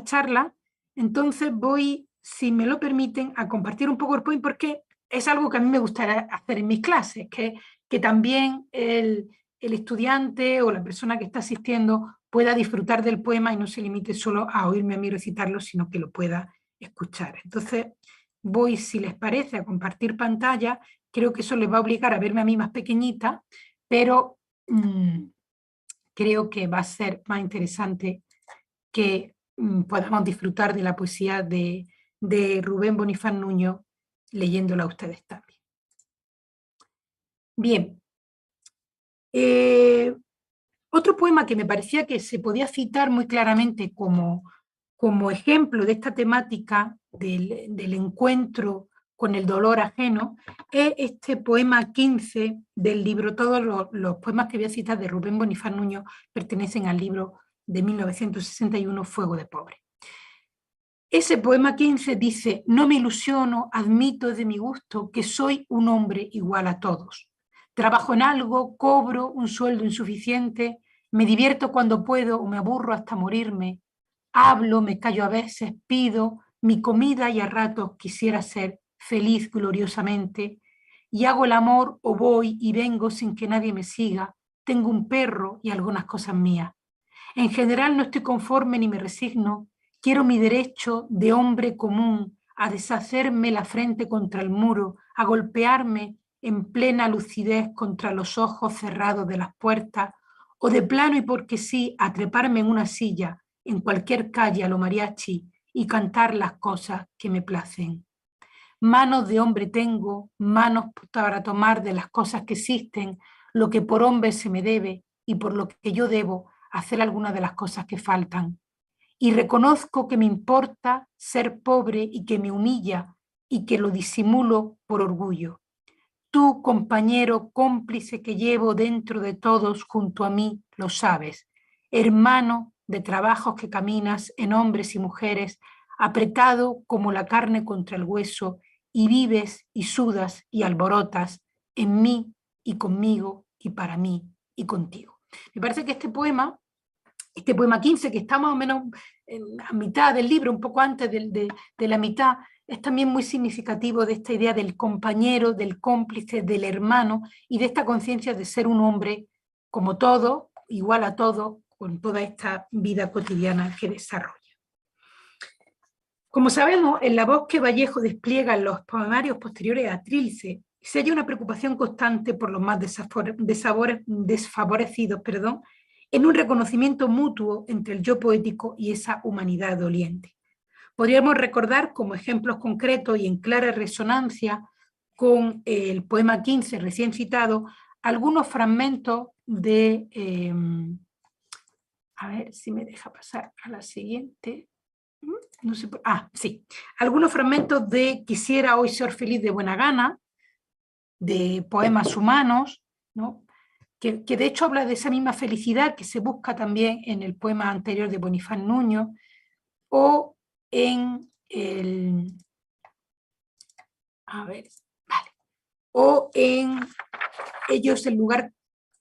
E: charla. Entonces voy, si me lo permiten, a compartir un PowerPoint, porque es algo que a mí me gustaría hacer en mis clases, que también el estudiante o la persona que está asistiendo pueda disfrutar del poema y no se limite solo a oírme a mí recitarlo, sino que lo pueda escuchar. Entonces voy, si les parece, a compartir pantalla. Creo que eso les va a obligar a verme a mí más pequeñita, pero creo que va a ser más interesante que podamos disfrutar de la poesía de Rubén Bonifaz Nuño leyéndola a ustedes también. Bien. Otro poema que me parecía que se podía citar muy claramente como ejemplo de esta temática del encuentro con el dolor ajeno es este poema 15 del libro. Todos los poemas que voy a citar de Rubén Bonifaz Nuño pertenecen al libro de 1961, Fuego de Pobre. Ese poema 15 dice: no me ilusiono, admito de mi gusto que soy un hombre igual a todos. Trabajo en algo, cobro un sueldo insuficiente, me divierto cuando puedo o me aburro hasta morirme. Hablo, me callo a veces, pido mi comida y a ratos quisiera ser feliz gloriosamente. Y hago el amor o voy y vengo sin que nadie me siga. Tengo un perro y algunas cosas mías. En general no estoy conforme ni me resigno. Quiero mi derecho de hombre común a deshacerme la frente contra el muro, a golpearme en plena lucidez contra los ojos cerrados de las puertas, o de plano y porque sí, a treparme en una silla, en cualquier calle a lo mariachi, y cantar las cosas que me placen. Manos de hombre tengo, manos para tomar de las cosas que existen, lo que por hombre se me debe y por lo que yo debo hacer algunas de las cosas que faltan. Y reconozco que me importa ser pobre y que me humilla y que lo disimulo por orgullo. Tú, compañero cómplice que llevo dentro de todos junto a mí, lo sabes, hermano de trabajos que caminas en hombres y mujeres, apretado como la carne contra el hueso, y vives y sudas y alborotas en mí y conmigo y para mí y contigo. Me parece que este poema 15, que está más o menos en la mitad del libro, un poco antes de la mitad, es también muy significativo de esta idea del compañero, del cómplice, del hermano y de esta conciencia de ser un hombre como todo, igual a todo, con toda esta vida cotidiana que desarrolla. Como sabemos, en la voz que Vallejo despliega en los poemarios posteriores a Trilce, se halla una preocupación constante por los más desfavorecidos, en un reconocimiento mutuo entre el yo poético y esa humanidad doliente. Podríamos recordar como ejemplos concretos y en clara resonancia con el poema 15 recién citado, algunos fragmentos de... a ver si me deja pasar a la siguiente. No sé, sí. Algunos fragmentos de Quisiera hoy ser feliz de buena gana, de Poemas humanos, ¿no? Que de hecho habla de esa misma felicidad que se busca también en el poema anterior de Bonifaz Nuño, o en el... A ver, vale. O en Ellos el lugar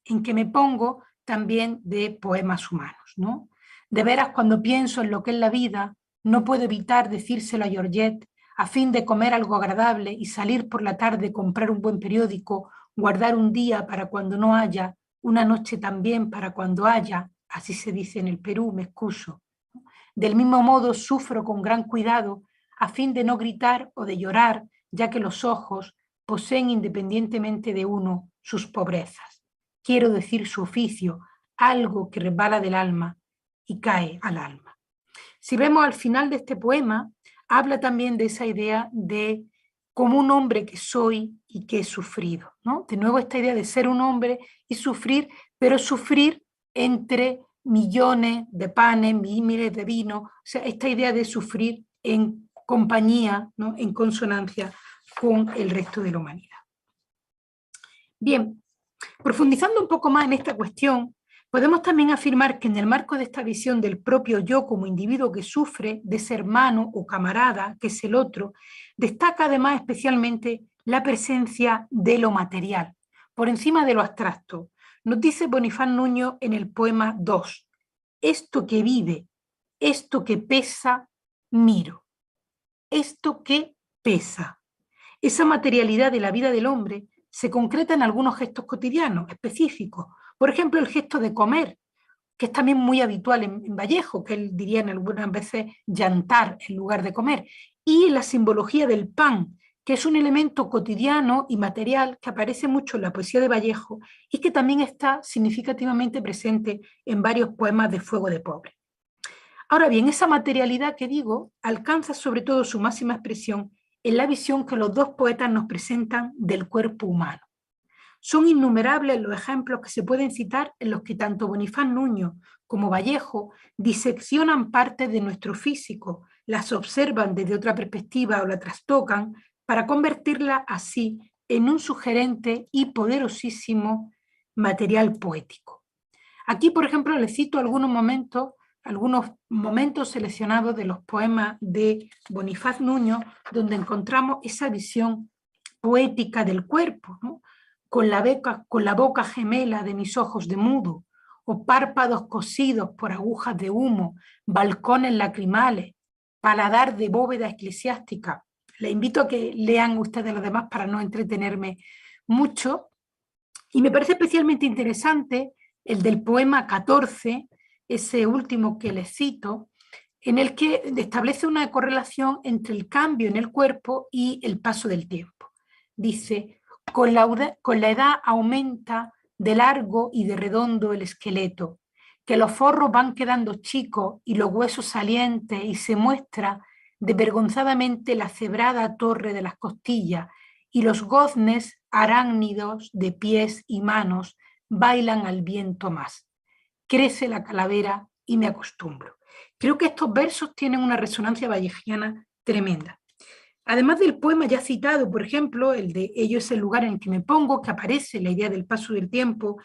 E: en que me pongo, también de Poemas humanos, ¿no? De veras, cuando pienso en lo que es la vida, no puedo evitar decírselo a Georgette, a fin de comer algo agradable y salir por la tarde, comprar un buen periódico, guardar un día para cuando no haya, una noche también para cuando haya, así se dice en el Perú, me excuso. Del mismo modo sufro con gran cuidado, a fin de no gritar o de llorar, ya que los ojos poseen independientemente de uno sus pobrezas. Quiero decir su oficio, algo que resbala del alma y cae al alma. Si vemos al final de este poema, habla también de esa idea de como un hombre que soy y que he sufrido, ¿no? De nuevo esta idea de ser un hombre y sufrir, pero sufrir entre millones de panes, miles de vino, o sea, esta idea de sufrir en compañía, ¿no? En consonancia con el resto de la humanidad. Bien, profundizando un poco más en esta cuestión, podemos también afirmar que en el marco de esta visión del propio yo como individuo que sufre, de ese hermano o camarada, que es el otro, destaca además especialmente la presencia de lo material, por encima de lo abstracto. Nos dice Bonifaz Nuño en el poema 2, esto que vive, esto que pesa, miro. Esto que pesa. Esa materialidad de la vida del hombre se concreta en algunos gestos cotidianos específicos. Por ejemplo, el gesto de comer, que es también muy habitual en Vallejo, que él diría en algunas veces llantar en lugar de comer. Y la simbología del pan, que es un elemento cotidiano y material que aparece mucho en la poesía de Vallejo y que también está significativamente presente en varios poemas de Fuego de Pobre. Ahora bien, esa materialidad que digo alcanza sobre todo su máxima expresión en la visión que los dos poetas nos presentan del cuerpo humano. Son innumerables los ejemplos que se pueden citar en los que tanto Bonifaz Nuño como Vallejo diseccionan partes de nuestro físico, las observan desde otra perspectiva o la trastocan para convertirla así en un sugerente y poderosísimo material poético. Aquí, por ejemplo, les cito algunos momentos seleccionados de los poemas de Bonifaz Nuño, donde encontramos esa visión poética del cuerpo, ¿no? Con la boca gemela de mis ojos de mudo, o párpados cosidos por agujas de humo, balcones lacrimales, paladar de bóveda eclesiástica. Les invito a que lean ustedes los demás para no entretenerme mucho. Y me parece especialmente interesante el del poema 14, ese último que les cito, en el que establece una correlación entre el cambio en el cuerpo y el paso del tiempo. Dice, Con la edad aumenta de largo y de redondo el esqueleto, que los forros van quedando chicos y los huesos salientes, y se muestra desvergonzadamente la cebrada torre de las costillas, y los goznes arácnidos de pies y manos bailan al viento más. Crece la calavera y me acostumbro. Creo que estos versos tienen una resonancia vallejiana tremenda. Además del poema ya citado, por ejemplo, el de Ello es el lugar en el que me pongo, que aparece la idea del paso del tiempo,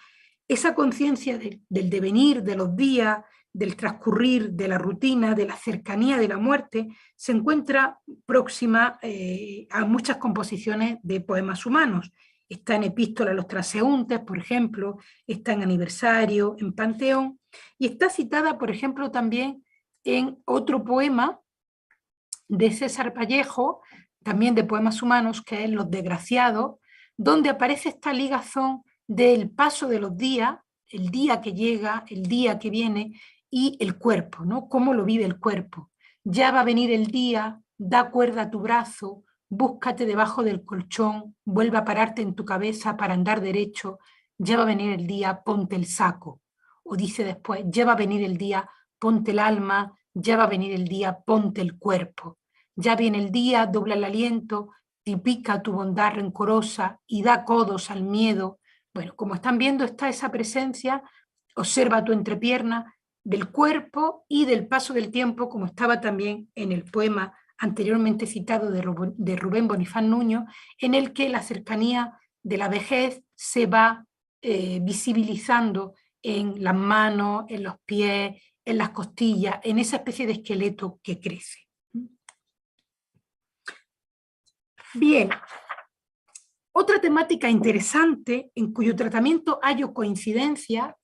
E: esa conciencia del devenir, de los días, del transcurrir, de la rutina, de la cercanía de la muerte, se encuentra próxima a muchas composiciones de poemas humanos. Está en Epístola a los transeúntes, por ejemplo, está en Aniversario, en Panteón, y está citada, por ejemplo, también en otro poema de César Vallejo, también de poemas humanos, que es Los Desgraciados, donde aparece esta ligazón del paso de los días, el día que llega, el día que viene, y el cuerpo, ¿no? Cómo lo vive el cuerpo. Ya va a venir el día, da cuerda a tu brazo, búscate debajo del colchón, vuelve a pararte en tu cabeza para andar derecho, ya va a venir el día, ponte el saco. O dice después, ya va a venir el día, ponte el alma, ya va a venir el día, ponte el cuerpo. Ya viene el día, dobla el aliento, tipica tu bondad rencorosa y da codos al miedo. Bueno, como están viendo, está esa presencia, observa tu entrepierna, del cuerpo y del paso del tiempo, como estaba también en el poema anteriormente citado de Rubén Bonifaz Nuño, en el que la cercanía de la vejez se va visibilizando en las manos, en los pies, en las costillas, en esa especie de esqueleto que crece. Bien, otra temática interesante en cuyo tratamiento hallo coincidencia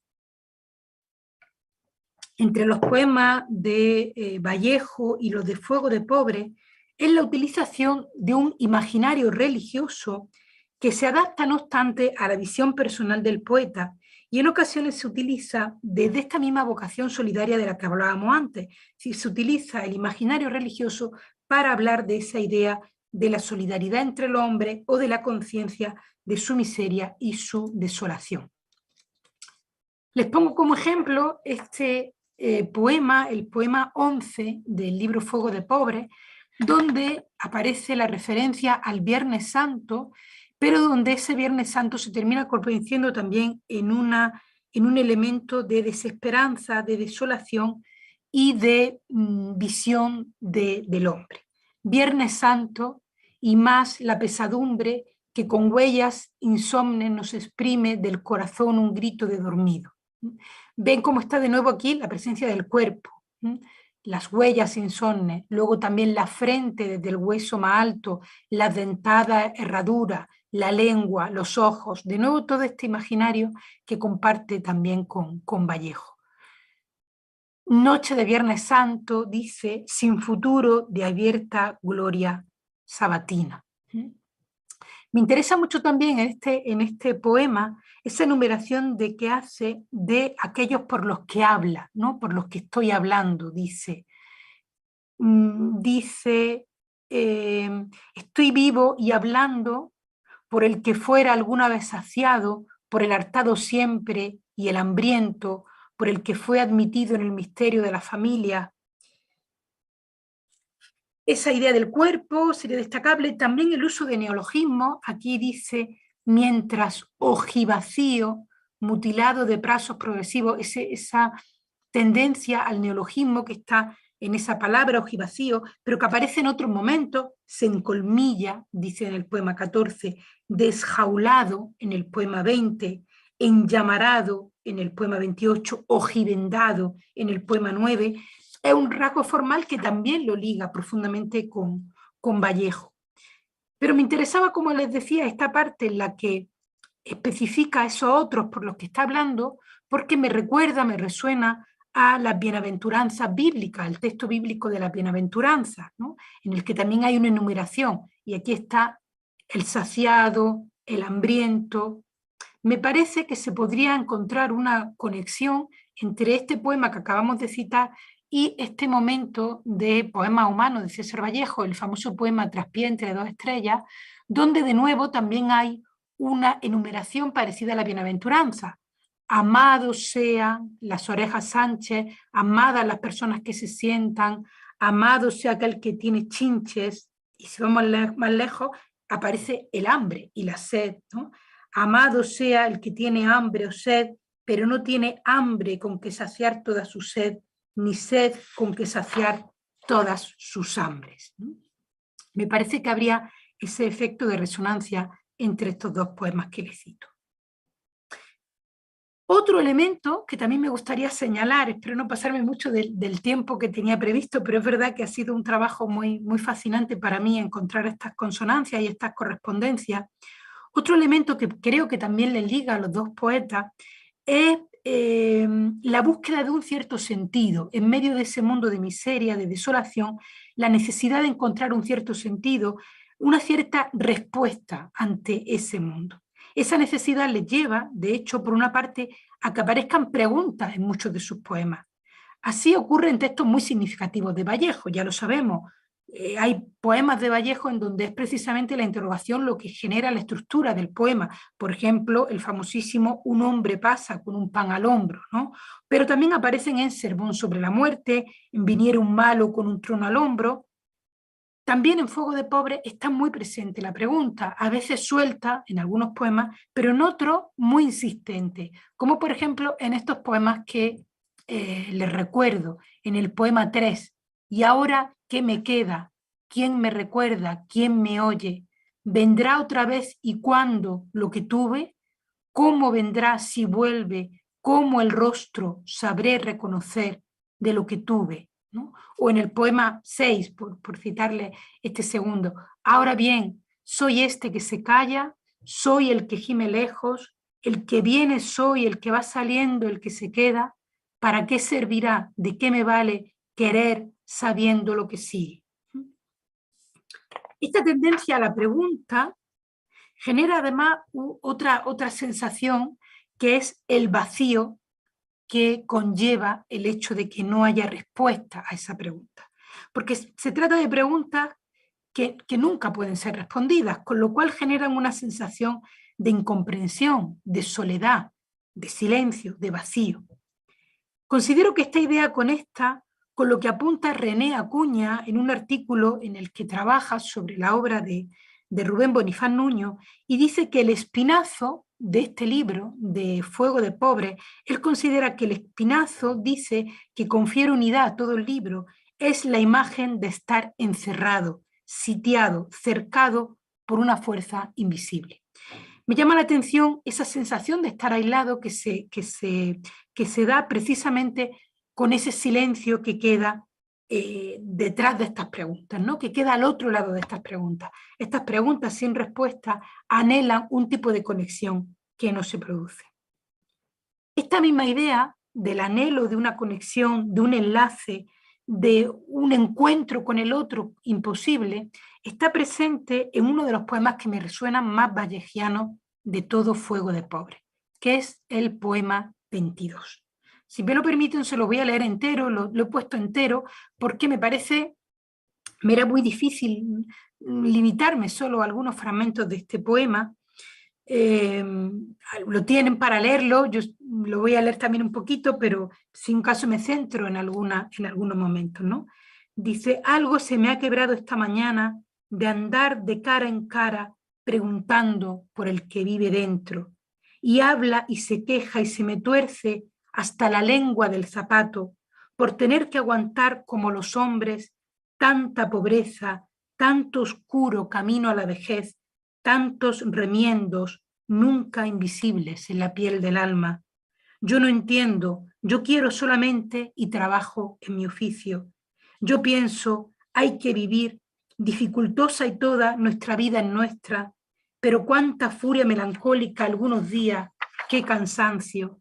E: entre los poemas de Vallejo y los de Fuego de Pobre es la utilización de un imaginario religioso que se adapta, no obstante, a la visión personal del poeta, y en ocasiones se utiliza desde esta misma vocación solidaria de la que hablábamos antes. Si se utiliza el imaginario religioso para hablar de esa idea de la solidaridad entre el hombre o de la conciencia de su miseria y su desolación. Les pongo como ejemplo este poema, el poema 11 del libro Fuego de Pobre, donde aparece la referencia al Viernes Santo, pero donde ese Viernes Santo se termina convirtiendo también en un elemento de desesperanza, de desolación y de visión del hombre. Viernes Santo y más la pesadumbre que con huellas insomnes nos exprime del corazón un grito de dormido. Ven cómo está de nuevo aquí la presencia del cuerpo, las huellas insomnes, luego también la frente desde el hueso más alto, las dentadas herraduras, la lengua, los ojos, de nuevo todo este imaginario que comparte también con Vallejo. Noche de Viernes Santo, dice, sin futuro de abierta gloria sabatina. Me interesa mucho también en este poema esa enumeración de que hace de aquellos por los que habla, ¿no? Por los que estoy hablando, dice. Estoy vivo y hablando por el que fuera alguna vez saciado, por el hartado siempre y el hambriento, por el que fue admitido en el misterio de la familia. Esa idea del cuerpo sería destacable. También el uso de neologismos. Aquí dice, mientras ojivacío, mutilado de prazos progresivos, esa tendencia al neologismo que está en esa palabra ojivacío, pero que aparece en otros momentos, se encolmilla, dice en el poema 14, desjaulado en el poema 20, enllamarado en el poema 28, ojivendado en el poema 9, es un rasgo formal que también lo liga profundamente con Vallejo. Pero me interesaba, como les decía, esta parte en la que especifica a esos otros por los que está hablando, porque me recuerda, me resuena a las bienaventuranzas bíblicas, el texto bíblico de las bienaventuranzas, ¿no? En el que también hay una enumeración, y aquí está el saciado, el hambriento. Me parece que se podría encontrar una conexión entre este poema que acabamos de citar y este momento de poema humano de César Vallejo, el famoso poema Traspié entre dos estrellas, donde de nuevo también hay una enumeración parecida a la bienaventuranza. Amados sean las orejas Sánchez, amadas las personas que se sientan, amado sea aquel que tiene chinches, y si vamos más lejos, aparece el hambre y la sed, ¿no? Amado sea el que tiene hambre o sed, pero no tiene hambre con que saciar toda su sed, ni sed con que saciar todas sus hambres, ¿no? Me parece que habría ese efecto de resonancia entre estos dos poemas que les cito. Otro elemento que también me gustaría señalar, espero no pasarme mucho del tiempo que tenía previsto, pero es verdad que ha sido un trabajo muy fascinante para mí encontrar estas consonancias y estas correspondencias. Otro elemento que creo que también les liga a los dos poetas es la búsqueda de un cierto sentido. En medio de ese mundo de miseria, de desolación, la necesidad de encontrar un cierto sentido, una cierta respuesta ante ese mundo. Esa necesidad les lleva, de hecho, por una parte, a que aparezcan preguntas en muchos de sus poemas. Así ocurre en textos muy significativos de Vallejo, ya lo sabemos. Hay poemas de Vallejo en donde es precisamente la interrogación lo que genera la estructura del poema. Por ejemplo, el famosísimo Un hombre pasa con un pan al hombro, ¿no? Pero también aparecen en Sermón sobre la muerte, en Viniera un malo con un trono al hombro. También en Fuego de Pobre está muy presente la pregunta, a veces suelta en algunos poemas, pero en otros muy insistente, como por ejemplo en estos poemas que les recuerdo, en el poema 3, ¿y ahora qué me queda? ¿Quién me recuerda? ¿Quién me oye? ¿Vendrá otra vez y cuándo lo que tuve? ¿Cómo vendrá si vuelve? ¿Cómo el rostro sabré reconocer de lo que tuve? ¿No? O en el poema 6, por citarle este segundo, ahora bien, soy este que se calla, soy el que gime lejos, el que viene soy, el que va saliendo, el que se queda, ¿para qué servirá? ¿De qué me vale querer sabiendo lo que sigue? Esta tendencia a la pregunta genera además otra sensación que es el vacío que conlleva el hecho de que no haya respuesta a esa pregunta. Porque se trata de preguntas que nunca pueden ser respondidas, con lo cual generan una sensación de incomprensión, de soledad, de silencio, de vacío. Considero que esta idea conecta con lo que apunta René Acuña en un artículo en el que trabaja sobre la obra de Rubén Bonifaz Nuño y dice que el espinazo de este libro, de Fuego de Pobre, él considera que el espinazo dice que confiere unidad a todo el libro, es la imagen de estar encerrado, sitiado, cercado por una fuerza invisible. Me llama la atención esa sensación de estar aislado que se da precisamente con ese silencio que queda detrás de estas preguntas, ¿no? Que queda al otro lado de estas preguntas. Estas preguntas sin respuesta anhelan un tipo de conexión que no se produce. Esta misma idea del anhelo de una conexión, de un enlace, de un encuentro con el otro imposible, está presente en uno de los poemas que me resuenan más vallejianos de todo Fuego de Pobre, que es el poema 22. Si me lo permiten, se lo voy a leer entero, lo he puesto entero, porque me era muy difícil limitarme solo a algunos fragmentos de este poema. Lo tienen para leerlo, yo lo voy a leer también un poquito, pero si un caso me centro en algunos momentos, ¿no? Dice, algo se me ha quebrado esta mañana de andar de cara en cara preguntando por el que vive dentro, y habla y se queja y se me tuerce hasta la lengua del zapato por tener que aguantar como los hombres tanta pobreza, tanto oscuro camino a la vejez, tantos remiendos nunca invisibles en la piel del alma. Yo no entiendo, yo quiero solamente y trabajo en mi oficio. Yo pienso, hay que vivir, dificultosa y toda nuestra vida es nuestra, pero cuánta furia melancólica algunos días, qué cansancio.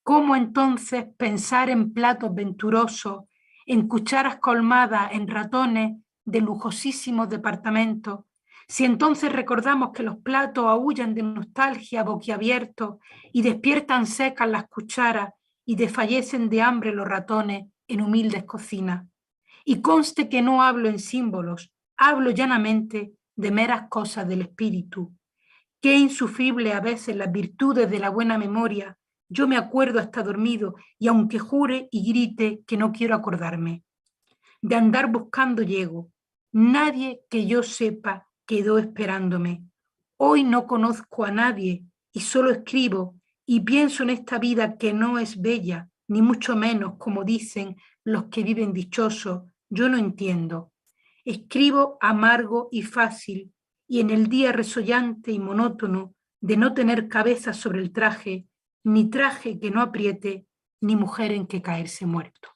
E: ¿Cómo entonces pensar en platos venturosos, en cucharas colmadas, en ratones de lujosísimos departamentos? Si entonces recordamos que los platos aúllan de nostalgia boquiabiertos y despiertan secas las cucharas y desfallecen de hambre los ratones en humildes cocinas. Y conste que no hablo en símbolos, hablo llanamente de meras cosas del espíritu. Qué insufrible a veces las virtudes de la buena memoria. Yo me acuerdo hasta dormido y aunque jure y grite que no quiero acordarme. De andar buscando llego. Nadie que yo sepa quedó esperándome. Hoy no conozco a nadie y solo escribo y pienso en esta vida que no es bella, ni mucho menos, como dicen los que viven dichosos. Yo no entiendo. Escribo amargo y fácil, y en el día resollante y monótono de no tener cabeza sobre el traje, ni traje que no apriete, ni mujer en que caerse muerto.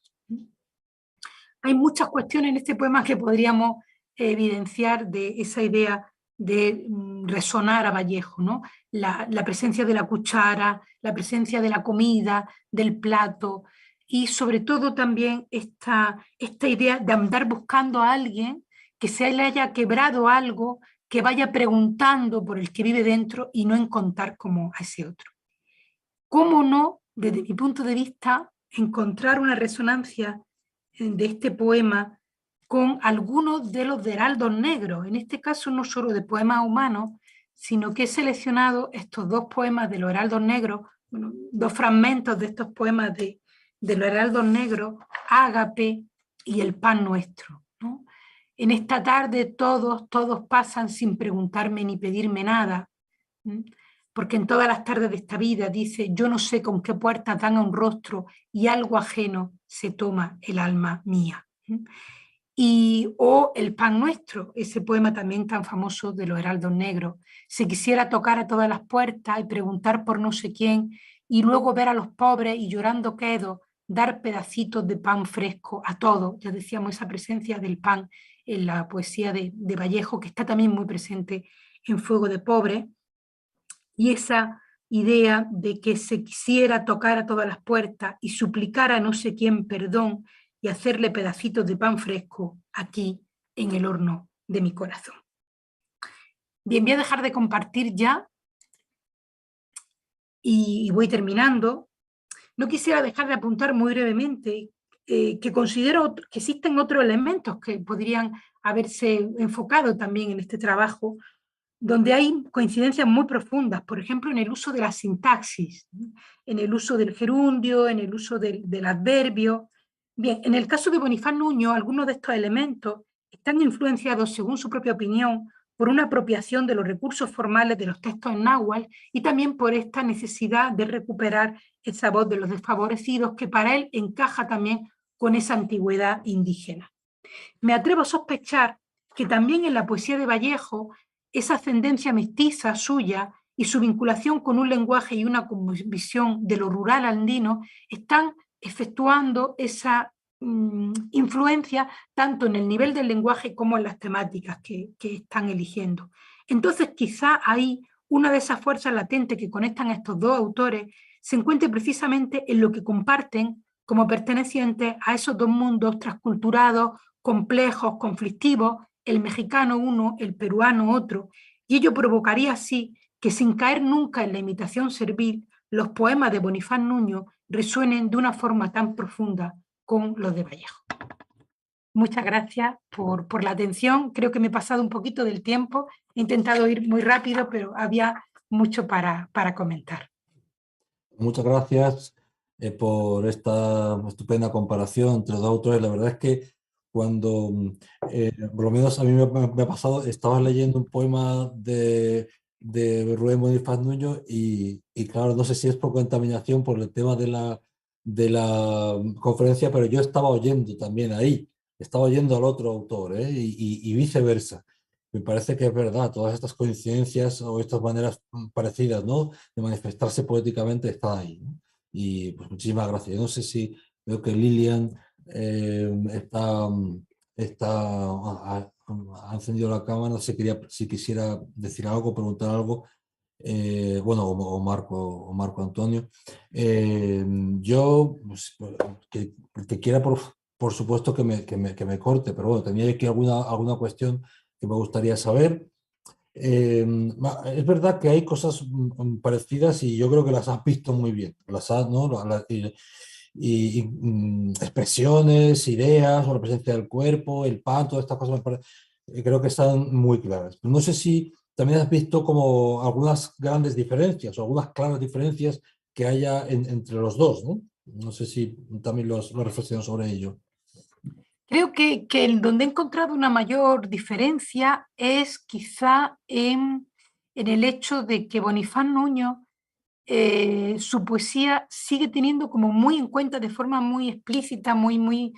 E: Hay muchas cuestiones en este poema que podríamos evidenciar de esa idea de resonar a Vallejo, ¿no? La presencia de la cuchara, la presencia de la comida, del plato, y sobre todo también esta idea de andar buscando a alguien que se le haya quebrado algo, que vaya preguntando por el que vive dentro y no encontrar como a ese otro. ¿Cómo no, desde mi punto de vista, encontrar una resonancia de este poema con algunos de los de heraldos negros? En este caso no solo de poemas humanos, sino que he seleccionado estos dos poemas de los heraldos negros, bueno, dos fragmentos de estos poemas de los heraldos negros, Ágape y El pan nuestro, ¿no? En esta tarde todos pasan sin preguntarme ni pedirme nada, porque en todas las tardes de esta vida, dice, yo no sé con qué puerta dan a un rostro y algo ajeno se toma el alma mía. O El pan nuestro, ese poema también tan famoso de los heraldos negros. Si quisiera tocar a todas las puertas y preguntar por no sé quién, y luego ver a los pobres y llorando quedo, dar pedacitos de pan fresco a todos. Ya decíamos, esa presencia del pan en la poesía de Vallejo, que está también muy presente en Fuego de Pobre, y esa idea de que se quisiera tocar a todas las puertas y suplicar a no sé quién perdón y hacerle pedacitos de pan fresco aquí en el horno de mi corazón. Bien, voy a dejar de compartir ya y voy terminando. No quisiera dejar de apuntar muy brevemente que considero que existen otros elementos que podrían haberse enfocado también en este trabajo, donde hay coincidencias muy profundas, por ejemplo, en el uso de la sintaxis, en el uso del gerundio, en el uso del adverbio. Bien, en el caso de Bonifaz Nuño, algunos de estos elementos están influenciados, según su propia opinión, por una apropiación de los recursos formales de los textos en náhuatl y también por esta necesidad de recuperar esa voz de los desfavorecidos que para él encaja también con esa antigüedad indígena. Me atrevo a sospechar que también en la poesía de Vallejo esa ascendencia mestiza suya y su vinculación con un lenguaje y una visión de lo rural andino están efectuando esa influencia tanto en el nivel del lenguaje como en las temáticas que están eligiendo. Entonces quizá ahí una de esas fuerzas latentes que conectan a estos dos autores se encuentre precisamente en lo que comparten como pertenecientes a esos dos mundos transculturados, complejos, conflictivos, el mexicano uno, el peruano otro, y ello provocaría así que sin caer nunca en la imitación servil, los poemas de Bonifaz Nuño resuenen de una forma tan profunda con los de Vallejo. Muchas gracias por la atención. Creo que me he pasado un poquito del tiempo. He intentado ir muy rápido, pero había mucho para comentar.
C: Muchas gracias por esta estupenda comparación entre los dos autores. La verdad es que cuando, por lo menos a mí me ha pasado, estaba leyendo un poema de Rubén Bonifaz Nuño y claro, no sé si es por contaminación por el tema de la conferencia, pero yo estaba oyendo también ahí, estaba oyendo al otro autor, y viceversa. Me parece que es verdad, todas estas coincidencias o estas maneras parecidas, ¿no?, de manifestarse poéticamente están ahí, ¿no? Y pues muchísimas gracias. Yo no sé si veo que Lilian ha encendido la cámara, no sé si quisiera decir algo, preguntar algo, bueno, o Marco Antonio. Yo, pues, que quiera, por supuesto, que me corte, pero bueno, tenía aquí alguna cuestión que me gustaría saber. Es verdad que hay cosas parecidas y yo creo que las has visto muy bien, ¿no? Expresiones, ideas, o la presencia del cuerpo, el pan, todas estas cosas creo que están muy claras. Pero no sé si también has visto como algunas grandes diferencias o algunas claras diferencias que haya entre los dos, ¿no? No sé si también lo has reflexionado sobre ello.
E: Creo que donde he encontrado una mayor diferencia es quizá en el hecho de que Bonifaz Nuño, su poesía sigue teniendo como muy en cuenta de forma muy explícita, muy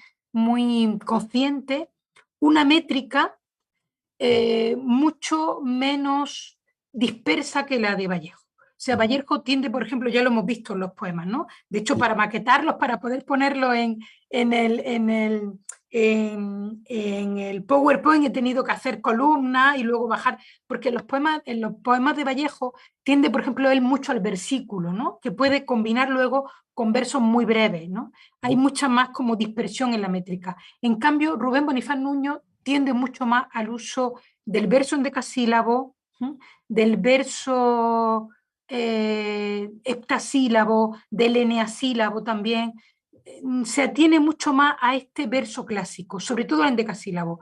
E: consciente, una métrica mucho menos dispersa que la de Vallejo. O sea, Vallejo tiende, por ejemplo, ya lo hemos visto en los poemas, ¿no? De hecho, para maquetarlos, para poder ponerlos en el PowerPoint he tenido que hacer columnas y luego bajar, porque en los poemas de Vallejo tiende, por ejemplo, él mucho al versículo, ¿no? Que puede combinar luego con versos muy breves, ¿no? Hay mucha más como dispersión en la métrica. En cambio, Rubén Bonifaz Nuño tiende mucho más al uso del verso endecasílabo, del verso heptasílabo, del eneasílabo también. Se atiene mucho más a este verso clásico, sobre todo al endecasílabo.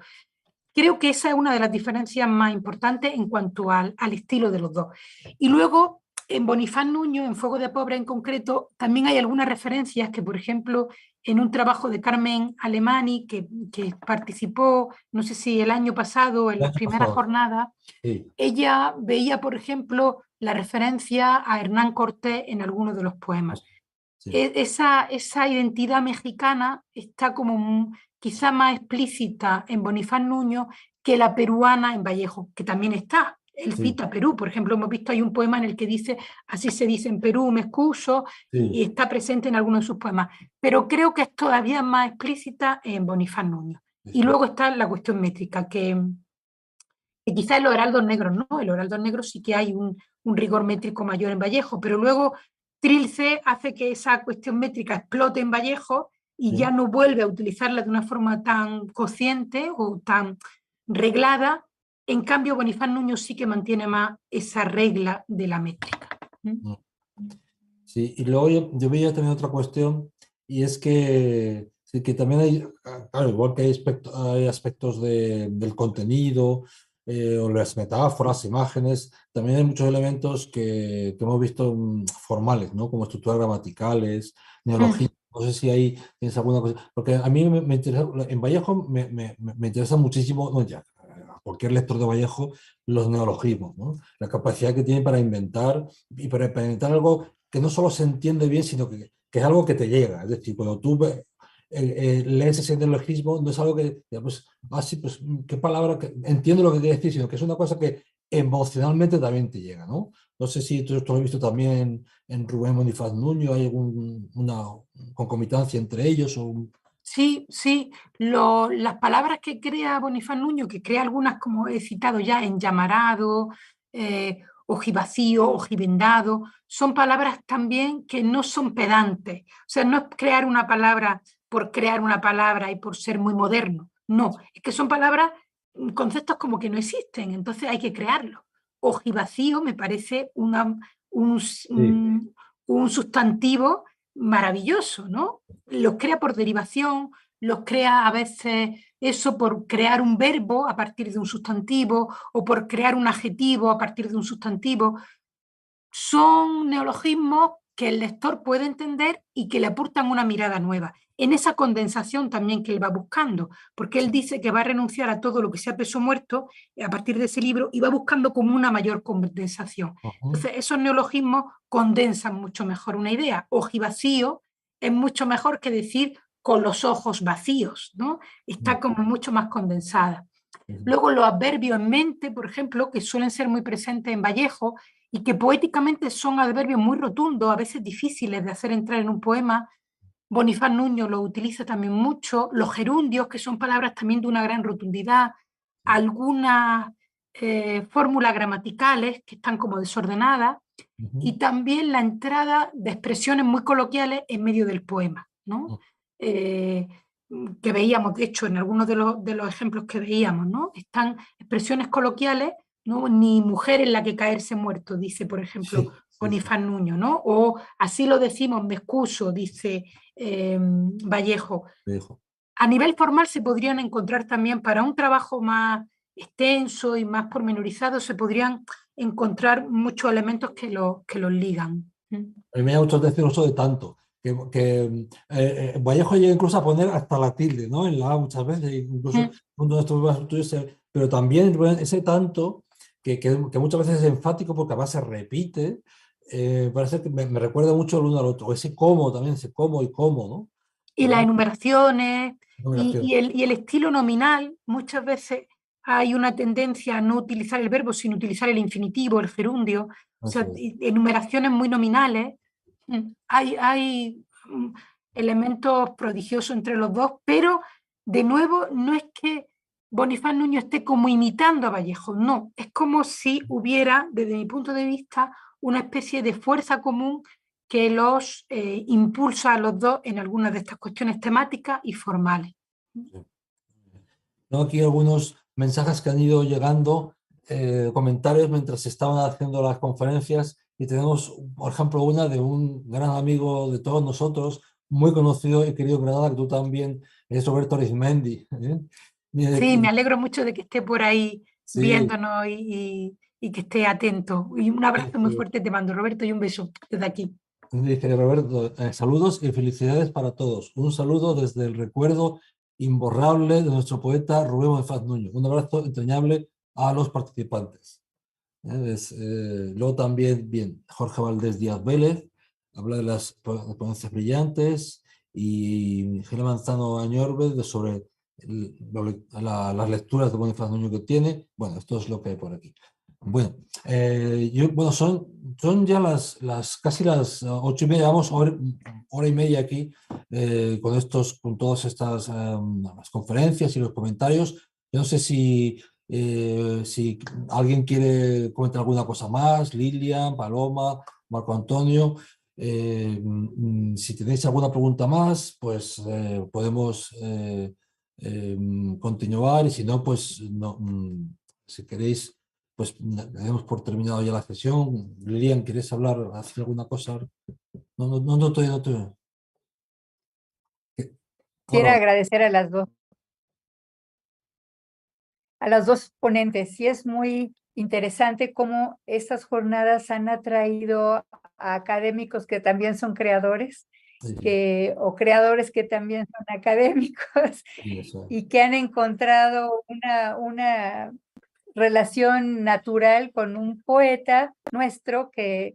E: Creo que esa es una de las diferencias más importantes en cuanto al estilo de los dos. Y luego, en Bonifaz Nuño, en Fuego de Pobre en concreto, también hay algunas referencias que, por ejemplo, en un trabajo de Carmen Alemany, que participó, no sé si el año pasado, en las primeras jornadas, sí. Ella veía, por ejemplo, la referencia a Hernán Cortés en algunos de los poemas. Sí. Esa identidad mexicana está como quizá más explícita en Bonifaz Nuño que la peruana en Vallejo, que también está. Él cita Perú, por ejemplo, hemos visto hay un poema en el que dice, así se dice en Perú, me excuso, y está presente en algunos de sus poemas. Pero creo que es todavía más explícita en Bonifaz Nuño. Y luego está la cuestión métrica, que quizás en los heraldos negros no, en los heraldos negros sí que hay un rigor métrico mayor en Vallejo, pero luego Trilce hace que esa cuestión métrica explote en Vallejo y ya no vuelve a utilizarla de una forma tan consciente o tan reglada. En cambio, Bonifaz Nuño sí que mantiene más esa regla de la métrica.
C: Sí, y luego yo veía también otra cuestión, y es que también hay, claro, igual que hay aspectos del contenido, o las metáforas, imágenes, también hay muchos elementos que hemos visto formales, ¿no? Como estructuras gramaticales, neologismos. No sé si ahí tienes alguna cosa, porque a mí me interesa, en Vallejo me interesa muchísimo, no, ya, a cualquier lector de Vallejo, los neologismos, ¿no? La capacidad que tienen para inventar y para inventar algo que no solo se entiende bien, sino que es algo que te llega. Es decir, cuando tú lees ese neologismo, no es algo que, pues, sí, pues, qué palabra, entiendo lo que quiere decir, sino que es una cosa que emocionalmente también te llega, ¿no? No sé si tú lo has visto también en Rubén Bonifaz Nuño, ¿hay alguna concomitancia entre ellos?
E: Sí, sí, las palabras que crea Bonifaz Nuño, que crea algunas, como he citado ya, en llamarado, ojivacío, ojivendado, son palabras también que no son pedantes. O sea, no es crear una palabra por crear una palabra y por ser muy moderno. No, es que son palabras, conceptos como que no existen, entonces hay que crearlos. Ojivacío me parece un sustantivo maravilloso, ¿no? Los crea por derivación, los crea a veces eso por crear un verbo a partir de un sustantivo o por crear un adjetivo a partir de un sustantivo. Son neologismos que el lector puede entender y que le aportan una mirada nueva. En esa condensación también que él va buscando, porque él dice que va a renunciar a todo lo que sea peso muerto a partir de ese libro y va buscando como una mayor condensación. Entonces, esos neologismos condensan mucho mejor una idea. Ojivacío es mucho mejor que decir con los ojos vacíos, ¿no? Está como mucho más condensada. Luego los adverbios en mente, por ejemplo, que suelen ser muy presentes en Vallejo y que poéticamente son adverbios muy rotundos, a veces difíciles de hacer entrar en un poema. Bonifaz Nuño lo utiliza también mucho. Los gerundios, que son palabras también de una gran rotundidad. Algunas fórmulas gramaticales que están como desordenadas. Y también la entrada de expresiones muy coloquiales en medio del poema, ¿no? Que veíamos, de hecho, en algunos de los ejemplos que veíamos, ¿no? Están expresiones coloquiales, ¿no? Ni mujer en la que caerse muerto, dice, por ejemplo, Bonifaz Nuño, ¿no? O así lo decimos, me excuso, dice Vallejo. A nivel formal se podrían encontrar también para un trabajo más extenso y más pormenorizado, se podrían encontrar muchos elementos que los ligan.
C: A mí me llama mucho la atención eso de tanto, Vallejo llega incluso a poner hasta la tilde, ¿no? En la A muchas veces, incluso uno de estos estudios, pero también ese tanto que muchas veces es enfático porque además se repite, parece que me recuerda mucho el uno al otro, ese cómo también, ese cómo y cómo, ¿no?
E: Y las enumeraciones
C: Enumeración.
E: y el estilo nominal, muchas veces hay una tendencia a no utilizar el verbo, sino utilizar el infinitivo, el gerundio, o sea, enumeraciones muy nominales. Hay elementos prodigiosos entre los dos, pero de nuevo no es que Bonifaz Nuño esté como imitando a Vallejo, no, es como si hubiera, desde mi punto de vista, una especie de fuerza común que los impulsa a los dos en algunas de estas cuestiones temáticas y formales.
C: Tengo aquí algunos mensajes que han ido llegando, comentarios mientras estaban haciendo las conferencias, y tenemos, por ejemplo, una de un gran amigo de todos nosotros, muy conocido y querido en Granada, que tú también, es Roberto Arizmendi.
E: Sí, me alegro mucho de que esté por ahí
C: Sí.
E: viéndonos y que esté atento. Y un abrazo muy fuerte te mando, Roberto, y un beso desde aquí.
C: Dice Roberto, saludos y felicidades para todos. Un saludo desde el recuerdo imborrable de nuestro poeta Rubén Bonifaz Nuño. Un abrazo entrañable a los participantes. Luego también, bien, Jorge Valdés Díaz Vélez habla de las ponencias brillantes, y Miguel Manzano Añorbe sobre las lecturas de Bonifaz Nuño que tiene. Bueno, esto es lo que hay por aquí. Bueno, bueno, son ya casi las 8:30, llevamos hora y media aquí con todas estas las conferencias y los comentarios. Yo no sé si alguien quiere comentar alguna cosa más, Lilian, Paloma, Marco Antonio. Si tenéis alguna pregunta más, pues podemos continuar, y si no, pues no, si queréis, pues damos por terminado ya la sesión. Lilian, ¿quieres hablar, hacer alguna cosa? No te.
F: Quiero agradecer a las dos ponentes. Sí, es muy interesante cómo estas jornadas han atraído a académicos que también son creadores, o creadores que también son académicos, y que han encontrado una relación natural con un poeta nuestro que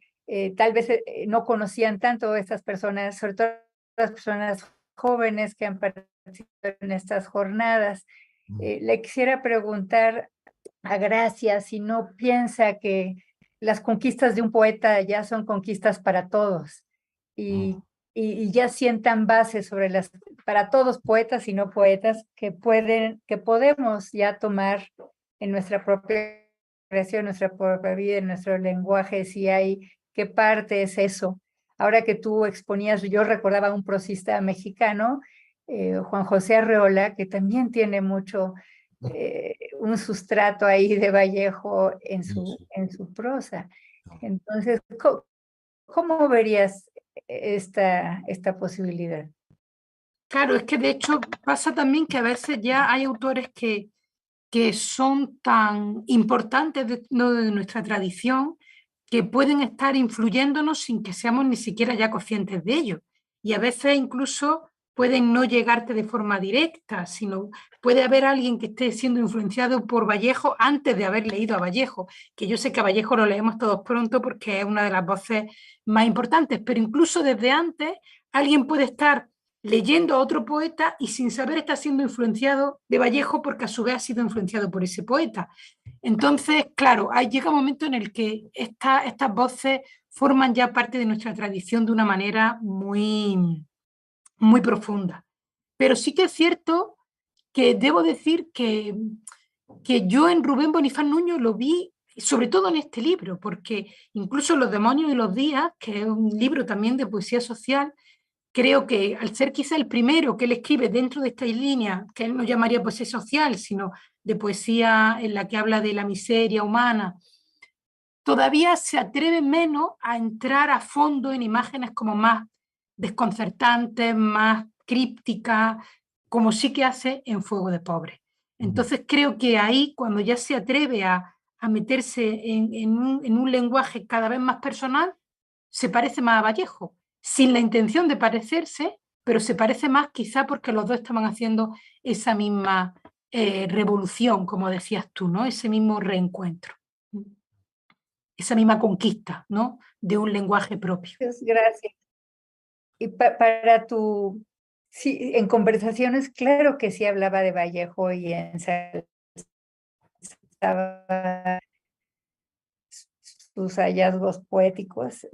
F: tal vez no conocían tanto estas personas, sobre todo las personas jóvenes que han participado en estas jornadas. Le quisiera preguntar a Gracia si no piensa que las conquistas de un poeta ya son conquistas para todos, y ya sientan bases para todos, poetas y no poetas, que podemos ya tomar en nuestra propia creación, nuestra propia vida, en nuestro lenguaje, qué parte es eso. Ahora que tú exponías, yo recordaba a un prosista mexicano, Juan José Arreola, que también tiene mucho, un sustrato ahí de Vallejo en su prosa. Entonces, ¿cómo verías esta posibilidad?
E: Claro, es que de hecho pasa también que a veces ya hay autores que son tan importantes de nuestra tradición, que pueden estar influyéndonos sin que seamos ni siquiera ya conscientes de ello. Y a veces incluso pueden no llegarte de forma directa, sino puede haber alguien que esté siendo influenciado por Vallejo antes de haber leído a Vallejo, que yo sé que a Vallejo lo leemos todos pronto porque es una de las voces más importantes, pero incluso desde antes alguien puede estar leyendo a otro poeta y sin saber está siendo influenciado de Vallejo porque a su vez ha sido influenciado por ese poeta. Entonces, claro, llega un momento en el que estas voces forman ya parte de nuestra tradición de una manera muy, muy profunda. Pero sí que es cierto que debo decir que yo en Rubén Bonifaz Nuño lo vi, sobre todo en este libro, porque incluso Los demonios y los días, que es un libro también de poesía social, creo que al ser quizá el primero que él escribe dentro de esta línea, que él no llamaría poesía social, sino de poesía en la que habla de la miseria humana, todavía se atreve menos a entrar a fondo en imágenes como más desconcertantes, más crípticas, como sí que hace en Fuego de Pobre. Entonces creo que ahí, cuando ya se atreve a meterse en un lenguaje cada vez más personal, se parece más a Vallejo, sin la intención de parecerse, pero se parece más quizá porque los dos estaban haciendo esa misma revolución, como decías tú, ¿no? Ese mismo reencuentro, esa misma conquista, ¿no? De un lenguaje propio.
F: Gracias. Y para tu, sí, en conversaciones, claro que sí hablaba de Vallejo y ensalzaba sus hallazgos poéticos.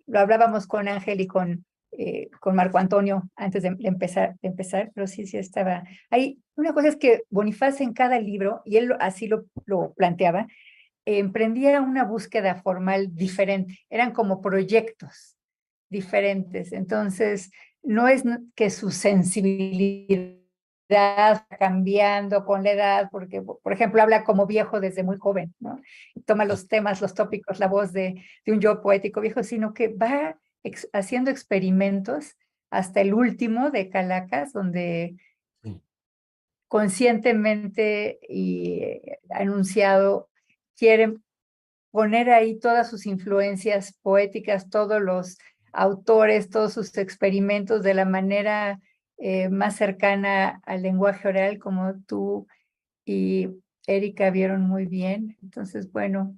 F: Lo hablábamos con Ángel y con Marco Antonio antes de empezar, pero sí estaba. Hay una cosa es que Bonifaz en cada libro, y él así lo planteaba, emprendía una búsqueda formal diferente, eran como proyectos diferentes. Entonces, no es que su sensibilidad cambiando con la edad, porque, por ejemplo, habla como viejo desde muy joven, ¿no? Toma los temas, los tópicos, la voz de un yo poético viejo, sino que va haciendo experimentos hasta el último de Calacas, donde conscientemente y anunciado quiere poner ahí todas sus influencias poéticas, todos los autores, todos sus experimentos de la manera más cercana al lenguaje oral, como tú y Erika vieron muy bien. Entonces, bueno,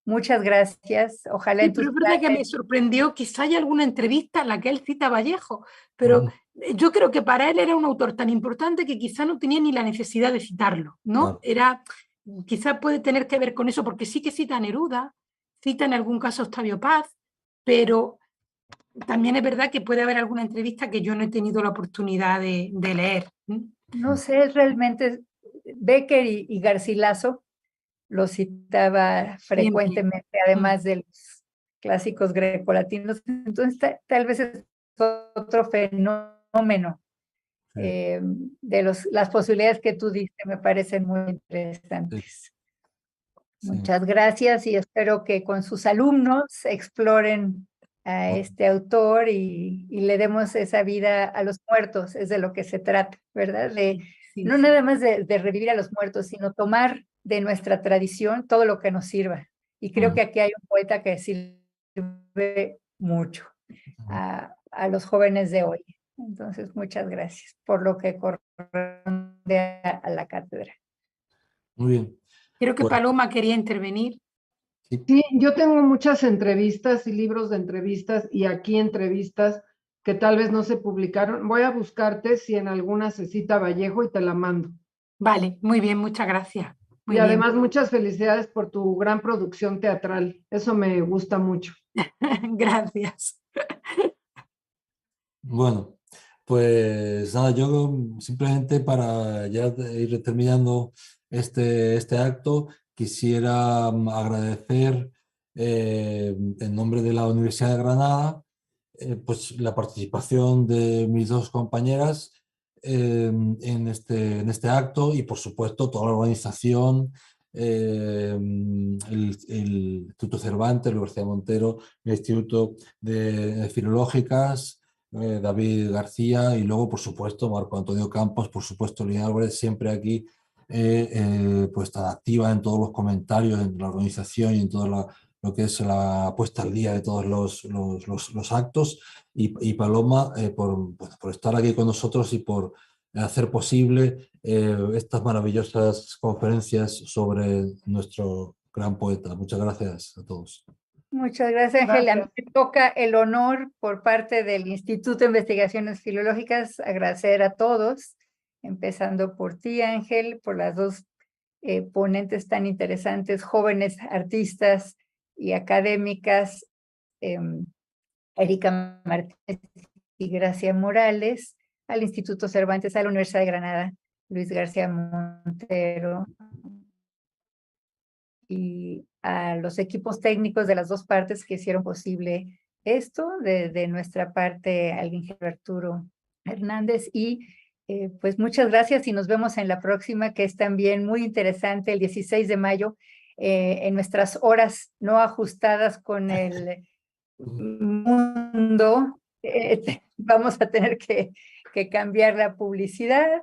F: muchas gracias. Ojalá
E: Sí,
F: en
E: pero
F: tus
E: es verdad que me
F: planes.
E: sorprendió, quizá hay alguna entrevista en la que él cita a Vallejo, pero yo creo que para él era un autor tan importante que quizá no tenía ni la necesidad de citarlo, ¿no? Era, quizá puede tener que ver con eso, porque sí que cita a Neruda, cita en algún caso a Octavio Paz, pero también es verdad que puede haber alguna entrevista que yo no he tenido la oportunidad de leer.
F: No sé, realmente Becker y Garcilaso lo citaba frecuentemente, además de los clásicos grecolatinos. Entonces, tal vez es otro fenómeno. Las posibilidades que tú diste me parecen muy interesantes. Muchas gracias y espero que con sus alumnos exploren a este autor y le demos esa vida a los muertos, es de lo que se trata, ¿verdad? No nada más de revivir a los muertos, sino tomar de nuestra tradición todo lo que nos sirva. Y creo que aquí hay un poeta que sirve mucho a los jóvenes de hoy. Entonces, muchas gracias por lo que corresponde a la cátedra.
C: Muy bien.
E: Creo que Paloma quería intervenir.
G: Sí, yo tengo muchas entrevistas y libros de entrevistas y aquí entrevistas que tal vez no se publicaron. Voy a buscarte si en alguna se cita Vallejo y te la mando.
E: Vale, muy bien, muchas gracias. Muy
G: y además muchas felicidades por tu gran producción teatral. Eso me gusta mucho.
E: Gracias.
C: Bueno, pues nada, yo simplemente para ya ir terminando este acto, quisiera agradecer en nombre de la Universidad de Granada pues la participación de mis dos compañeras en este acto y por supuesto toda la organización, el Instituto Cervantes, la Universidad de Montero, el Instituto de Filológicas, David García y luego por supuesto Marco Antonio Campos, por supuesto Lina Álvarez, siempre aquí pues tan activa en todos los comentarios, en la organización y en todo lo que es la puesta al día de todos los actos y Paloma por estar aquí con nosotros y por hacer posible estas maravillosas conferencias sobre nuestro gran poeta. Muchas gracias a todos.
F: Muchas gracias, Ángela. Me toca el honor por parte del Instituto de Investigaciones Filológicas agradecer a todos, empezando por ti, Ángel, por las dos ponentes tan interesantes, jóvenes artistas y académicas, Erika Martínez y Gracia Morales, al Instituto Cervantes, a la Universidad de Granada, Luis García Montero, y a los equipos técnicos de las dos partes que hicieron posible esto, de nuestra parte al ingeniero Arturo Hernández, y pues muchas gracias y nos vemos en la próxima, que es también muy interesante, el 16 de mayo, en nuestras horas no ajustadas con el mundo, vamos a tener que cambiar la publicidad,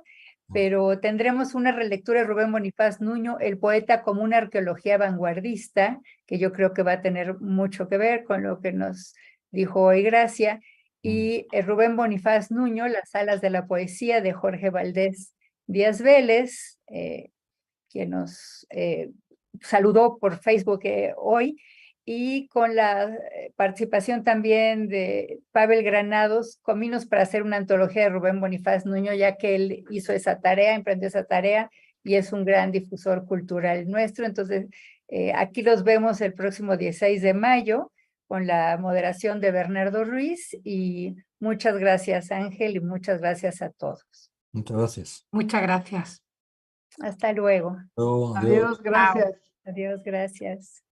F: pero tendremos una relectura de Rubén Bonifaz Nuño, el poeta, como una arqueología vanguardista, que yo creo que va a tener mucho que ver con lo que nos dijo hoy Gracia, y Rubén Bonifaz Nuño, Las alas de la poesía, de Jorge Valdés Díaz Vélez, quien nos saludó por Facebook hoy, y con la participación también de Pavel Granados, Caminos para hacer una antología de Rubén Bonifaz Nuño, ya que él hizo esa tarea, emprendió esa tarea, y es un gran difusor cultural nuestro. Entonces, aquí los vemos el próximo 16 de mayo, con la moderación de Bernardo Ruiz, y muchas gracias, Ángel, y muchas gracias a todos.
C: Muchas gracias.
E: Muchas gracias.
F: Hasta luego.
C: Adiós.
G: Adiós, gracias.
F: Adiós, gracias.